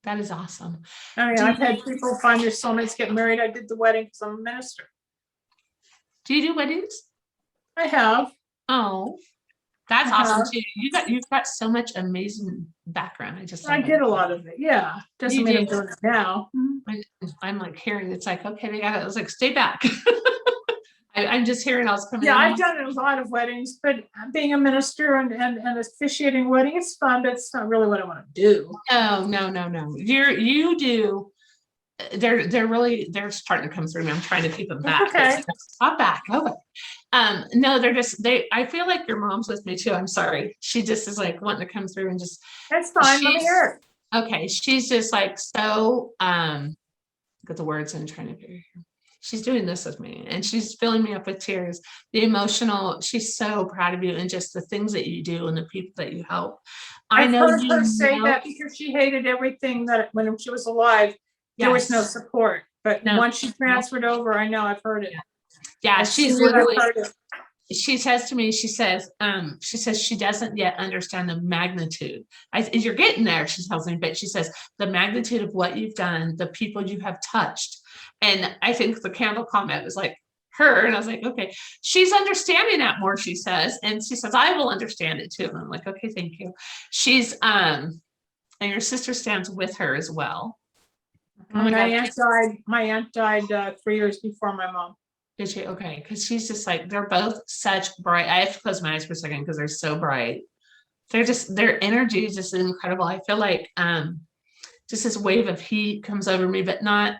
S2: That is awesome.
S1: I mean, I've had people find their soulmates, get married. I did the wedding because I'm a minister.
S2: Do you do weddings?
S1: I have.
S2: Oh, that's awesome too. You've got so much amazing background.
S1: I did a lot of it. Yeah. Doesn't mean I'm doing it now.
S2: I'm like hearing, it's like, okay, they got it. I was like, stay back. I'm just hearing all this coming.
S1: Yeah, I've done a lot of weddings, but being a minister and officiating wedding, it's fun, but it's not really what I want to do.
S2: No. You do. They're starting to come through me. I'm trying to keep them back.
S1: Okay.
S2: Stop back. Okay. No, I feel like your mom's with me too. I'm sorry. She just is like wanting to come through and just.
S1: That's fine. Let me hear it.
S2: Okay. She's just like, so, got the words I'm trying to figure here. She's doing this with me and she's filling me up with tears. The emotional, she's so proud of you and just the things that you do and the people that you help.
S1: I've heard her say that because she hated everything that when she was alive, there was no support. But once she transferred over, I know I've heard it.
S2: Yeah, she's literally, she says to me, she says she doesn't yet understand the magnitude. You're getting there, she tells me, but she says the magnitude of what you've done, the people you have touched. And I think the candle comment was like her. And I was like, okay, she's understanding that more, she says. And she says, I will understand it too. And I'm like, okay, thank you. She's, and your sister stands with her as well.
S1: Oh my aunt died 3 years before my mom.
S2: Did she? Okay. Cause she's just like, they're both such bright. I have to close my eyes for a second because they're so bright. Their energy is just incredible. I feel like, just this wave of heat comes over me, but not,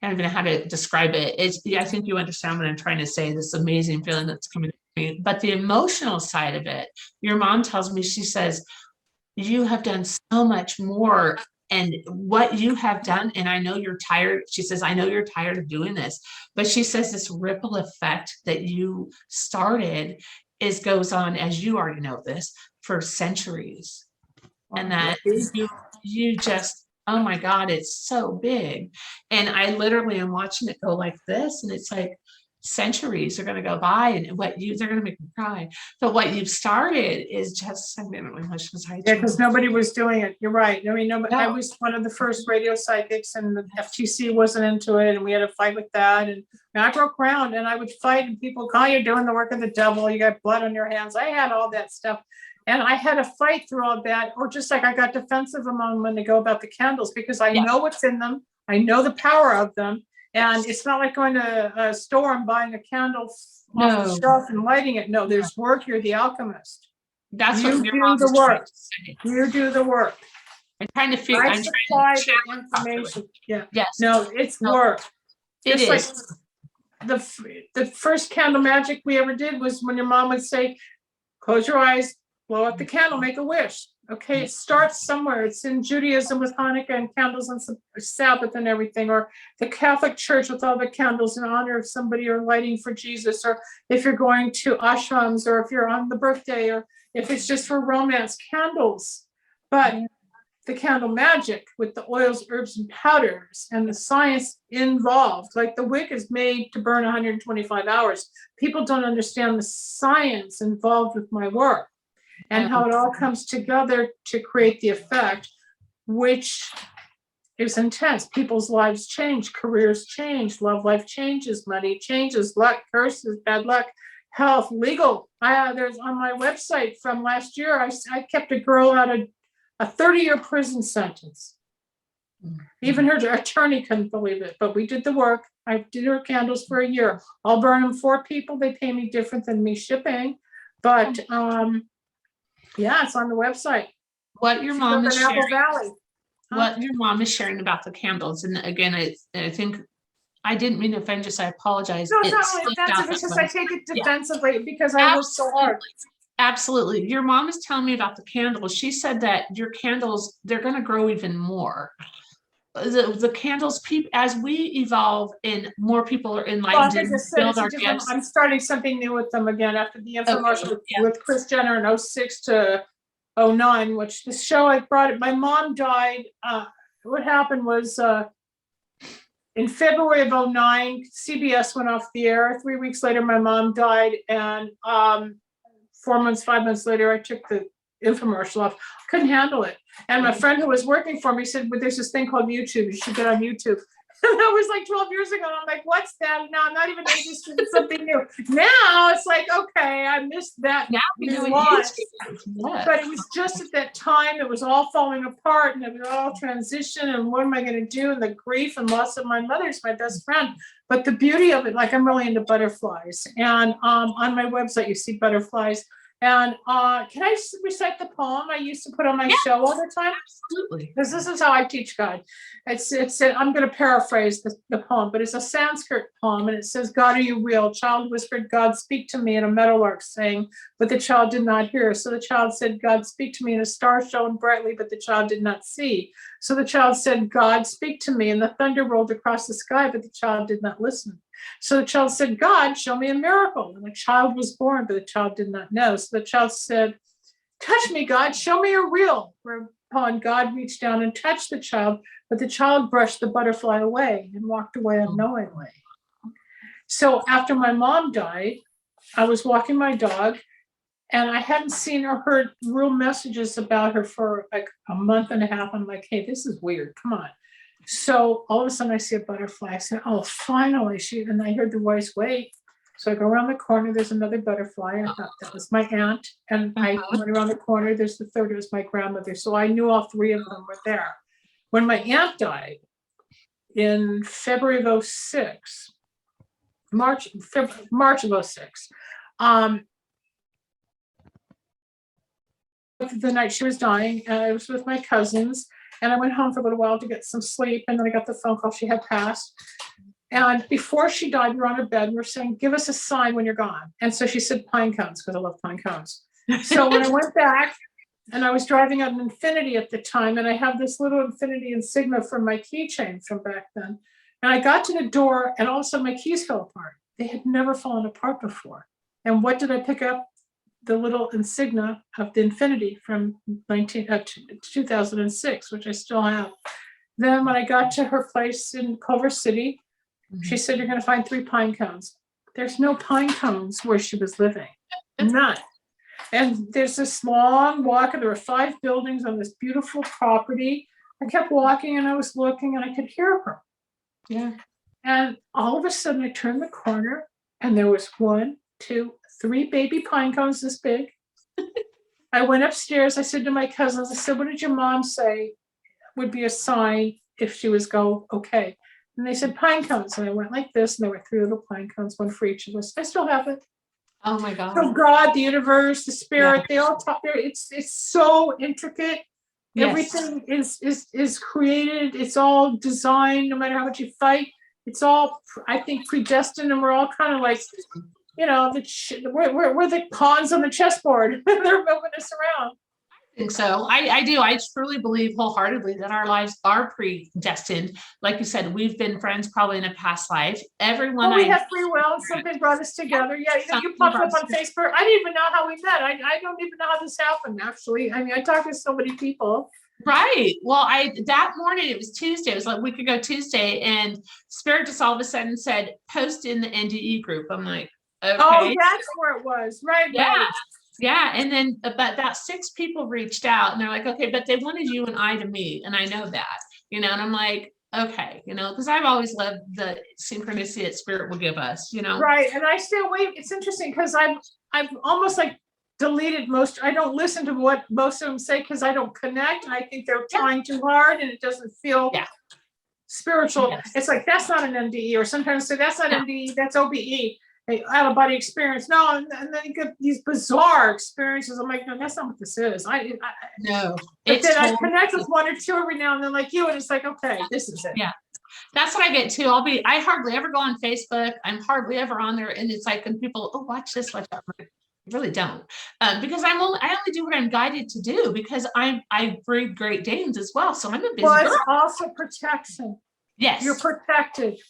S2: I don't even know how to describe it. I think you understand what I'm trying to say, this amazing feeling that's coming to me. But the emotional side of it, your mom tells me, she says, you have done so much more and what you have done. And I know you're tired. She says, I know you're tired of doing this, but she says this ripple effect that you started goes on, as you already know this, for centuries. And that you just, oh my God, it's so big. And I literally am watching it go like this. And it's like centuries are going to go by and they're going to make me cry. But what you've started is just, I'm getting really emotional.
S1: Yeah, because nobody was doing it. You're right. I mean, I was one of the first radio psychics and the FTC wasn't into it. And we had a fight with that. And I broke ground and I would fight and people call you're doing the work of the devil. You got blood on your hands. I had all that stuff. And I had to fight through all that, or just like I got defensive among when they go about the candles, because I know what's in them. I know the power of them. And it's not like going to a store and buying a candle off the shelf and lighting it. No, there's work. You're the alchemist.
S2: That's
S1: you
S2: what your mom
S1: do the work.
S2: You
S1: do the work.
S2: I'm trying to figure.
S1: I supply the information. Yeah.
S2: Yes.
S1: No, it's work.
S2: It
S1: just
S2: is.
S1: Like the first candle magic we ever did was when your mom would say, "Close your eyes, blow out the candle, make a wish." Okay, it starts somewhere. It's in Judaism with Hanukkah and candles and Sabbath and everything, or the Catholic Church with all the candles in honor of somebody or lighting for Jesus, or if you're going to ashrams, or if you're on the birthday, or if it's just for romance, candles. But the candle magic with the oils, herbs, and powders and the science involved, like the wick is made to burn 125 hours. People don't understand the science involved with my work. And how it all comes together to create the effect, which is intense. People's lives change, careers change, love life changes, money changes, luck, curses, bad luck, health, legal. There's on my website from last year, I kept a girl out of a 30-year prison sentence. Even her attorney couldn't believe it, but we did the work. I did her candles for a year. I'll burn them for people. They pay me different than me shipping, but yeah, it's on the website.
S2: What your mom is sharing. What your mom is sharing about the candles, and again, I think I didn't mean to offend you, so I apologize.
S1: No, it's not really offensive. It's just I take it defensively because I work so hard.
S2: Absolutely. Your mom is telling me about the candles. She said that your candles, they're going to grow even more. The candles, as we evolve and more people are
S1: Well,
S2: enlightened
S1: like I
S2: and
S1: said,
S2: build
S1: it's a
S2: our
S1: different,
S2: gifts.
S1: I'm starting something new with them again after the infomercial
S2: Okay, yeah.
S1: with Chris Jenner in 06 to 09, which the show I brought it, my mom died. What happened was in February of 09, CBS went off the air. 3 weeks later, my mom died. And 4 months, 5 months later, I took the infomercial off. Couldn't handle it. And my friend who was working for me said, but there's this thing called YouTube. You should get on YouTube. And that was like 12 years ago. And I'm like, what's that? Now I'm not even interested in something new. Now it's like, okay, I missed that.
S2: Now we do it.
S1: But it was just at that time, it was all falling apart and it was all transition. And what am I going to do? And the grief and loss of my mother's my best friend. But the beauty of it, like I'm really into butterflies. And on my website, you see butterflies. And can I recite the poem I used to put on my show all the time?
S2: Absolutely.
S1: Because this is how I teach God. I'm going to paraphrase the poem, but it's a Sanskrit poem. And it says, God, are you real? Child whispered, God, speak to me. And a meadowlark sang, but the child did not hear. So the child said, God, speak to me. And a star shone brightly, but the child did not see. So the child said, God, speak to me. And the thunder rolled across the sky, but the child did not listen. So the child said, God, show me a miracle. And the child was born, but the child did not know. So the child said, touch me, God, show me a real. Whereupon God reached down and touched the child, but the child brushed the butterfly away and walked away unknowingly. So after my mom died, I was walking my dog and I hadn't seen or heard real messages about her for like a month and a half. I'm like, hey, this is weird. Come on. So all of a sudden I see a butterfly. I said, oh, finally. And I heard the voice, wait. So I go around the corner, there's another butterfly. I thought that was my aunt. And I went around the corner, there's the third, it was my grandmother. So I knew all three of them were there. When my aunt died in February of 06, March of 06, the night she was dying, I was with my cousins. And I went home for a little while to get some sleep. And then I got the phone call she had passed. And before she died, we were on her bed. And we're saying, give us a sign when you're gone. And so she said pine cones, because I love pine cones. So when I went back, and I was driving an Infinity at the time, and I have this little Infinity insignia from my keychain from back then. And I got to the door, and all of a sudden my keys fell apart. They had never fallen apart before. And what did I pick up? The little insignia of the Infinity from 2006, which I still have. Then when I got to her place in Culver City, she said, you're going to find 3 pine cones. There's no pine cones where she was living. None. And there's this long walk, and there were 5 buildings on this beautiful property. I kept walking and I was looking and I could hear her.
S2: Yeah.
S1: And all of a sudden I turned the corner and there was 1, 2, 3 baby pine cones this big. I went upstairs. I said to my cousins, I said, what did your mom say would be a sign if she was okay? And they said pine cones. And I went like this, and there were 3 little pine cones, 1 for each of us. I still have it.
S2: Oh my God.
S1: So God, the universe, the spirit, they all talk there. It's so intricate. Yes. Everything is created. It's all designed, no matter how much you fight. It's all, I think, predestined, and we're all kind of like, you know, we're the pawns on the chessboard. They're moving us around.
S2: I think so. I do. I truly believe wholeheartedly that our lives are predestined. Like you said, we've been friends probably in a past life. Everyone.
S1: Well, we have free will, and something brought us together. Yeah, you popped up on Facebook. I didn't even know how we met. I don't even know how this happened, actually. I mean, I talked to so many people.
S2: Right. Well, that morning, it was Tuesday. It was like a week ago Tuesday, and Spirit just all of a sudden said, post in the NDE group. I'm like, okay.
S1: Oh, that's where it was. Right.
S2: Yeah.
S1: Right.
S2: Yeah. And then about 6 people reached out, and they're like, okay, but they wanted you and I to meet. And I know that, and I'm like, okay, because I've always loved the synchronicity that Spirit will give us,
S1: Right. And I stay away. It's interesting because I've almost like deleted I don't listen to what most of them say because I don't connect. And I think they're trying too hard and it doesn't feel spiritual. Yes. It's like, that's not an MDE, or sometimes say that's not MDE, that's OBE. Out of body experience. No, and then you get these bizarre experiences. I'm like, no, that's not what this is.
S2: No.
S1: But then I connect with 1 or 2 every now and then, like you, and it's like, okay, this is it.
S2: Yeah. That's what I get too. I hardly ever go on Facebook. I'm hardly ever on there. And it's like, when people, watch this, watch that. really don't, because I only do what I'm guided to do because I breed Great Danes as well. So I'm a busy
S1: Well,
S2: girl.
S1: it's also protection.
S2: Yes.
S1: You're protected.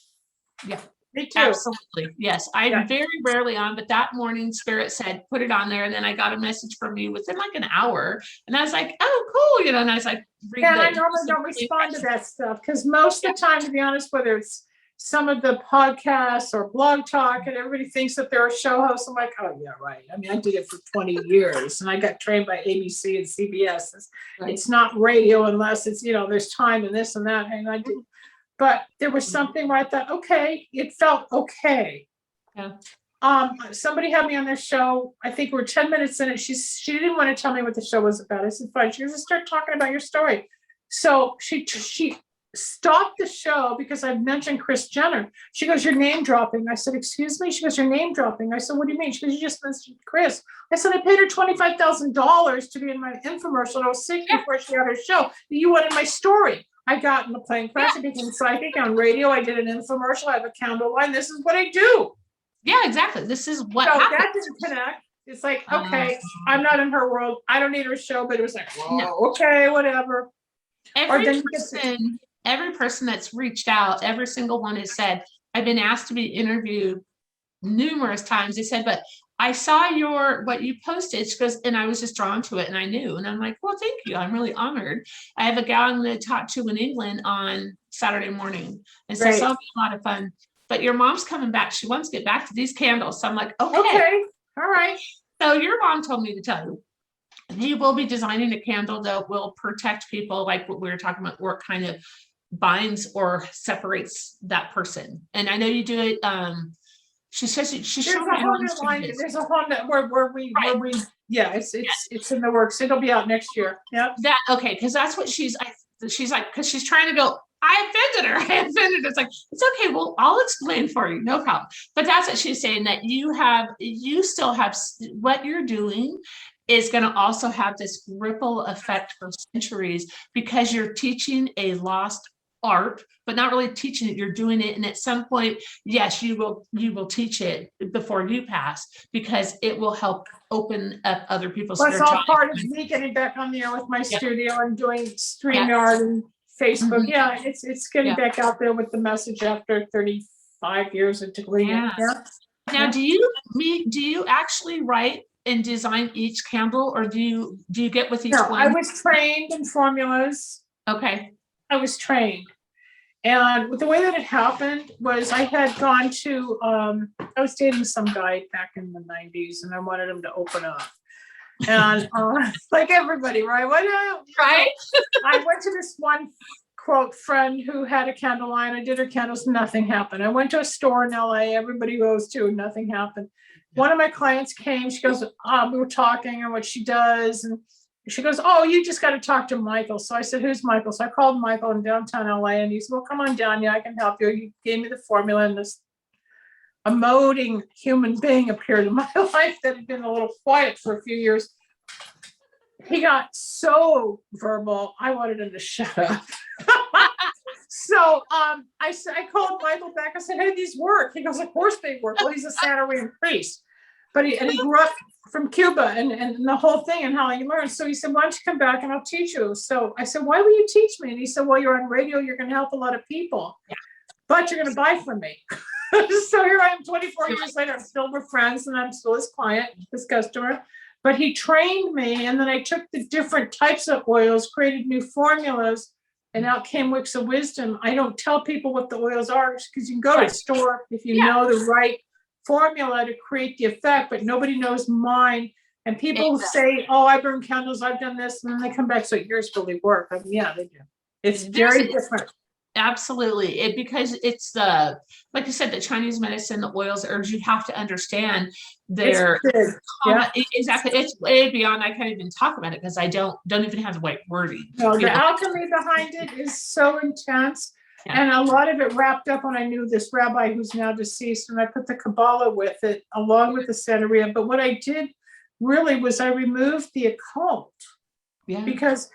S2: Yeah.
S1: Me too.
S2: Absolutely. Yes. I'm
S1: Yeah.
S2: very rarely on, but that morning Spirit said, put it on there. And then I got a message from you within like an hour. And I was like, oh, cool. You know, and I was like,
S1: and I normally don't respond to that stuff because most of the time, to be honest, whether it's some of the podcasts or blog talk and everybody thinks that they're a show host, I'm like, oh yeah, right. I mean, I did it for 20 years and I got trained by ABC and CBS. It's not radio unless it's, you know, there's time and this and that. And I did, but there was something where I thought, okay, it felt okay.
S2: Yeah.
S1: Somebody had me on their show. I think we're 10 minutes in it. She didn't want to tell me what the show was about. I said, fine. She goes, start talking about your story. So she stopped the show because I mentioned Kris Jenner. She goes, you're name dropping. I said, excuse me? She goes, you're name dropping. I said, what do you mean? She goes, you just mentioned Kris. I said, I paid her $25,000 to be in my infomercial. And I was sick before she had her show. You wanted my story. I got in the plane crash. I became psychic on radio. I did an infomercial. I have a candle line. This is what I do.
S2: Yeah, exactly. This is what
S1: so
S2: happened.
S1: That didn't connect. It's like, okay, I'm not in her world. I don't need her show, but it was like, whoa, no. Okay, whatever.
S2: Every person that's reached out, every single one has said, I've been asked to be interviewed numerous times. They said, but I saw what you posted. She goes, and I was just drawn to it and I knew. And I'm like, well, thank you. I'm really honored. I have a gal I'm going to talk to in England on Saturday morning. And so it'll be a lot of fun. But your mom's coming back. She wants to get back to these candles. So I'm like, okay.
S1: All right.
S2: So your mom told me to tell you, you will be designing a candle that will protect people, like what we were talking about, or kind of binds or separates that person. And I know you do it. She says she's
S1: there's a whole new line. There's a whole where we yeah, it's in the works. It'll be out next year. Yeah.
S2: Okay, because that's what she's like, because she's trying to go, I offended her. It's like, it's okay. Well, I'll explain for you. No problem. But that's what she's saying, that you still have what you're doing is going to also have this ripple effect for centuries because you're teaching a lost art, but not really teaching it. You're doing it. And at some point, yes, you will teach it before you pass because it will help open up other people's.
S1: Well, it's all part of me getting back on the air with my studio and doing StreamYard and Facebook. Mm-hmm. Yeah, it's getting back out there with the message after 35 years of doing it. Yeah.
S2: Now, do you actually write and design each candle, or do you get with each one?
S1: I was trained in formulas.
S2: Okay.
S1: I was trained. And the way that it happened was I had gone to, I was dating some guy back in the 90s and I wanted him to open up. And like everybody, right?
S2: Right.
S1: I went to this one quote friend who had a candle line. I did her candles, nothing happened. I went to a store in LA, everybody goes to, nothing happened. One of my clients came, she goes, we were talking and what she does. And she goes, oh, you just got to talk to Michael. So I said, who's Michael? So I called Michael in downtown LA and he said, well, come on down. Yeah, I can help you. He gave me the formula and this emoting human being appeared in my life that had been a little quiet for a few years. He got so verbal, I wanted him to shut up. So I called Michael back. I said, hey, these work. He goes, of course they work. Well, he's a Santeria priest, but he grew up from Cuba and the whole thing and how he learned. So he said, why don't you come back and I'll teach you? So I said, why will you teach me? And he said, well, you're on radio. You're going to help a lot of people, but you're going to buy from me. So here I am 24 years later. I'm still with friends and I'm still his client, his customer. But he trained me. And then I took the different types of oils, created new formulas, and out came Wicks of Wisdom. I don't tell people what the oils are because you can go to the store if you know the right formula to create the effect, but nobody knows mine. And people say, oh, I burn candles, I've done this. And then they come back, so yours really work. I mean, yeah, they do. It's very different.
S2: Absolutely. Because it's like you said, the Chinese medicine, the oils, the herbs, you have to understand their exactly. It's way beyond. I can't even talk about it because I don't even have the right wording.
S1: No, the alchemy behind it is so intense. Yeah. And a lot of it wrapped up when I knew this rabbi who's now deceased, and I put the Kabbalah with it along with the Santeria. But what I did really was I removed the occult. Yeah. Because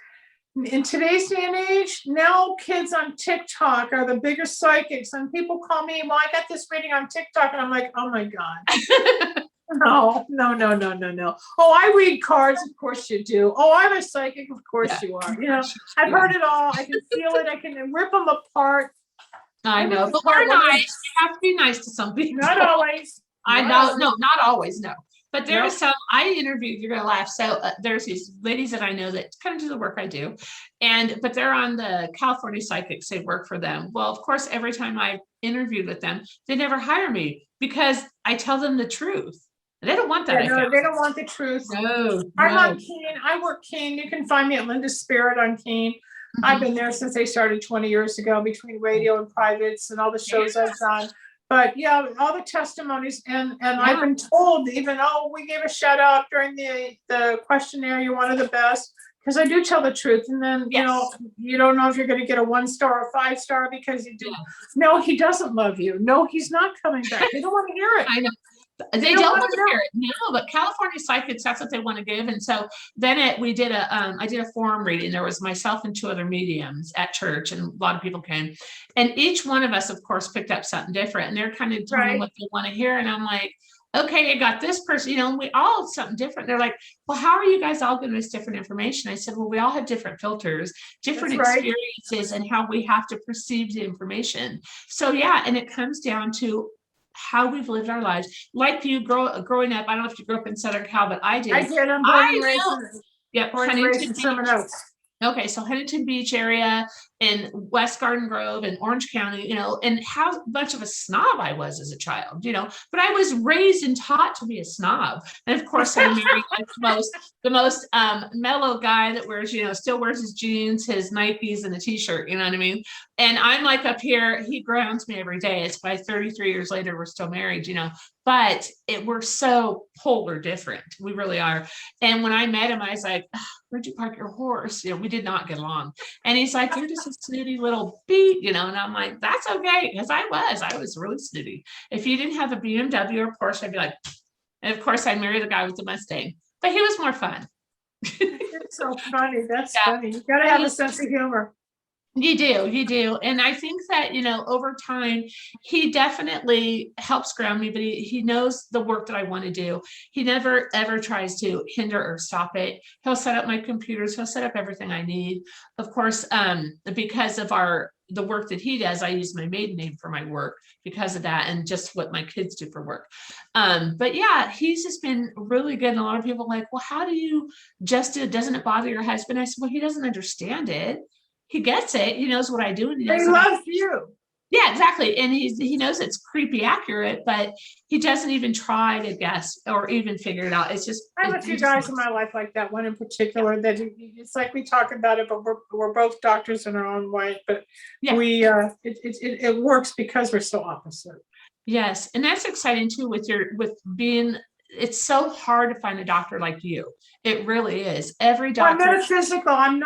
S1: in today's day and age, now kids on TikTok are the biggest psychics, and people call me, well, I got this reading on TikTok, and I'm like, oh my God. No, no, no, no, no, no. Oh, I read cards. Of course you do. Oh, I'm a psychic. Of course you are. You know, I've heard it all. I can feel it. I can rip them apart.
S2: I know, but we're nice. We have to be nice to some people.
S1: Not always.
S2: I know, no, not always, no. But there
S1: Nope.
S2: is some, I interviewed, you're gonna laugh. So there's these ladies that I know that kind of do the work I do. But they're on the California Psychics, they work for them. Well, of course, every time I interviewed with them, they never hire me because I tell them the truth. They don't want that.
S1: Yeah, no, they don't want the truth.
S2: No,
S1: I'm
S2: no.
S1: on Keen. I work Keen. You can find me at Linda's Spirit on Keen. I've been there since they started 20 years ago, between radio and privates and all the shows I've done. But yeah, all the testimonies, and I've been told even, oh, we gave a shout out during the questionnaire, you're one of the best, because I do tell the truth. And then you know, you don't know if you're going to get a 1-star or 5-star because you do. No, he doesn't love you. No, he's not coming back. They don't want to hear it.
S2: I know. They don't want to hear it. No, but California Psychics, that's what they want to give. And so then I did a forum reading. There was myself and 2 other mediums at church, and a lot of people came. And each one of us, of course, picked up something different. And they're kind of telling me what they want to hear. And I'm like, okay, I got this person, you know, and we all have something different. They're like, well, how are you guys all giving us different information? I said, well, we all have different filters, different experiences, and how we have to perceive the information. So yeah, and it comes down to how we've lived our lives. Like you growing up, I don't know if you grew up in Southern Cal, but I did.
S1: I did. I'm born and raised in Sherman Oaks.
S2: Okay, so Huntington Beach area in West Garden Grove and Orange County, you know, and how much of a snob I was as a child, you know, but I was raised and taught to be a snob. And of course I married like the most mellow guy that wears, you know, still wears his jeans, his Nikes, and a t-shirt, you know what I mean? And I'm like up here, he grounds me every day. It's why 33 years later, we're still married, you know, but we're so polar different. We really are. And when I met him, I was like, where'd you park your horse? You know, we did not get along. And he's like, you're just a snooty little beat, you know? And I'm like, that's okay. Because I was really snooty. If you didn't have a BMW or Porsche, I'd be like, and of course I married a guy with a Mustang, but he was more fun.
S1: It's so funny. That's funny. You got to have a sense of humor.
S2: You do. And I think that, you know, over time, he definitely helps ground me, but he knows the work that I want to do. He never, ever tries to hinder or stop it. He'll set up my computers. He'll set up everything I need. Of course, because of the work that he does, I use my maiden name for my work because of that, and just what my kids do for work. But yeah, he's just been really good. And a lot of people are like, well, how do you just do it? Doesn't it bother your husband? I said, well, he doesn't understand it. He gets it. He knows what I do. And
S1: he loves you.
S2: Yeah, exactly. And he knows it's creepy accurate, but he doesn't even try to guess or even figure it out. It's just,
S1: I have a few guys in my life like that. One in particular that it's like we talk about it, but we're both doctors in our own way. But it works because we're so opposite. Yes,
S2: and that's exciting too. It's so hard to find a doctor like you. It really is. Every doctor.
S1: I'm metaphysical. I'm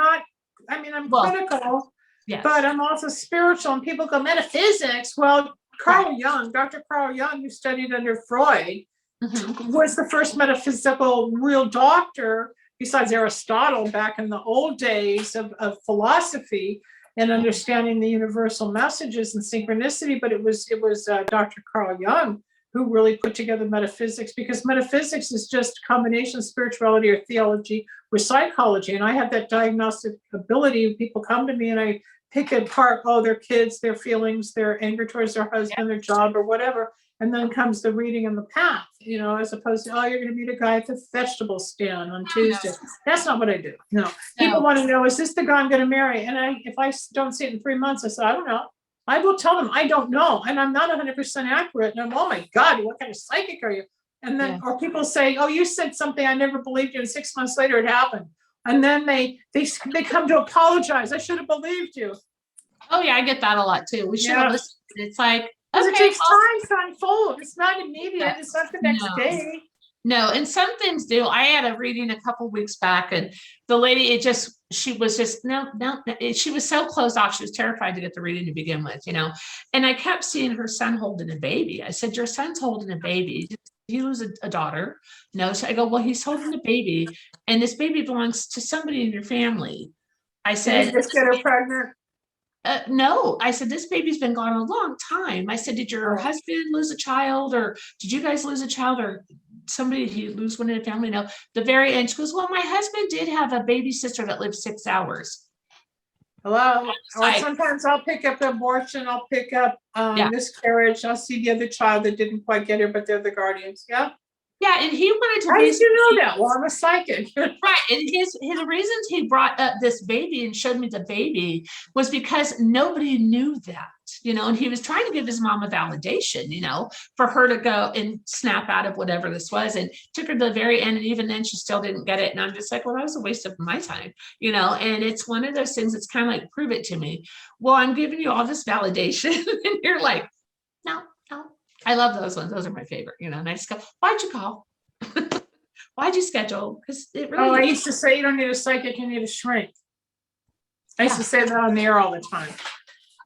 S1: clinical, but I'm also spiritual. And people go, metaphysics. Well, Dr. Carl Jung, who studied under Freud, was the first metaphysical real doctor, besides Aristotle, back in the old days of philosophy and understanding the universal messages and synchronicity. But it was Dr. Carl Jung who really put together metaphysics, because metaphysics is just a combination of spirituality or theology with psychology. And I have that diagnostic ability. People come to me and I pick apart, their kids, their feelings, their anger towards their husband, their job, or whatever. And then comes the reading and the path, you know, as opposed to, you're going to meet a guy at the vegetable stand on Tuesday. That's not what I do. No. People want to know, is this the guy I'm going to marry? And if I don't see it in 3 months, I say, I don't know. I will tell them I don't know, and I'm not 100% accurate. And I'm, oh my God, what kind of psychic are you? And then, or people say, you said something I never believed you, and 6 months later it happened. And then they come to apologize. I should have believed you.
S2: Oh yeah, I get that a lot too. We should have listened. It's like,
S1: it takes time to unfold. It's not immediate. It's not the next day.
S2: No, and some things do. I had a reading a couple of weeks back, and the lady, she was so closed off. She was terrified to get the reading to begin with, you know. And I kept seeing her son holding a baby. I said, your son's holding a baby. He was a daughter. No, so I go, well, he's holding a baby, and this baby belongs to somebody in your family. I said,
S1: just get her pregnant.
S2: No, I said, this baby's been gone a long time. I said, did your
S1: Oh.
S2: husband lose a child, or did you guys lose a child, or somebody, he lose one in the family? No, the very end, she goes, well, my husband did have a baby sister that lived 6 hours.
S1: Hello, or
S2: like-
S1: sometimes I'll pick up abortion, I'll pick up
S2: Yeah.
S1: miscarriage, I'll see the other child that didn't quite get here, but they're the guardians, yeah.
S2: Yeah, and he wanted to
S1: How did you know
S2: basically-
S1: that? Well, I'm a psychic.
S2: Right, and his reasons he brought up this baby and showed me the baby was because nobody knew that, you know, and he was trying to give his mom a validation, you know, for her to go and snap out of whatever this was, and took her to the very end, and even then she still didn't get it. And I'm just like, well, that was a waste of my time, you know. And it's one of those things that's kind of like, prove it to me. Well, I'm giving you all this validation, and you're like, no. I love those ones. Those are my favorite, you know. And I just go, why'd you call? Why'd you schedule? Because it really.
S1: Oh, I used to say you don't need a psychic, you need a shrink. I used to say that on the air all the time.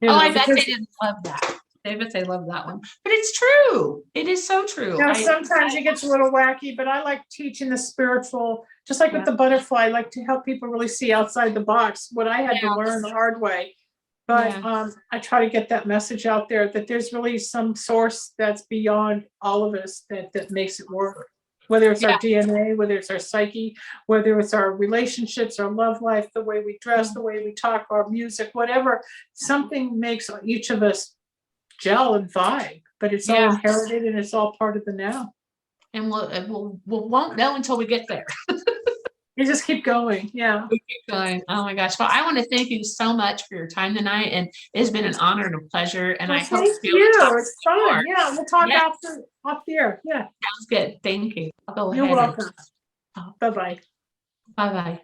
S1: You know,
S2: I bet
S1: because-
S2: they didn't love that. I bet they love that one. But it's true. It is so true.
S1: Now, sometimes it gets a little wacky, but I like teaching the spiritual, just like with
S2: Yeah.
S1: the butterfly, I like to help people really see outside the box, what I had to learn the hard way. But
S2: Yeah.
S1: I try to get that message out there that there's really some source that's beyond all of us that makes it work. Whether it's our DNA, whether it's our psyche, whether it's our relationships, our love life, the way we dress, the way we talk, our music, whatever, something makes each of us gel and vibe, but it's all inherited and it's all part of the now.
S2: And we'll won't know until we get there.
S1: You just keep going. Yeah.
S2: We keep going. Oh my gosh. Well, I want to thank you so much for your time tonight. And it's been an honor and a pleasure. And
S1: Well,
S2: I hope
S1: thank
S2: to be able to talk
S1: you. It's fun.
S2: more.
S1: Yeah, we'll talk
S2: Yeah.
S1: off the air. Yeah.
S2: Sounds good. Thank you. I'll go
S1: You're
S2: ahead.
S1: welcome. Bye-bye.
S2: Bye bye.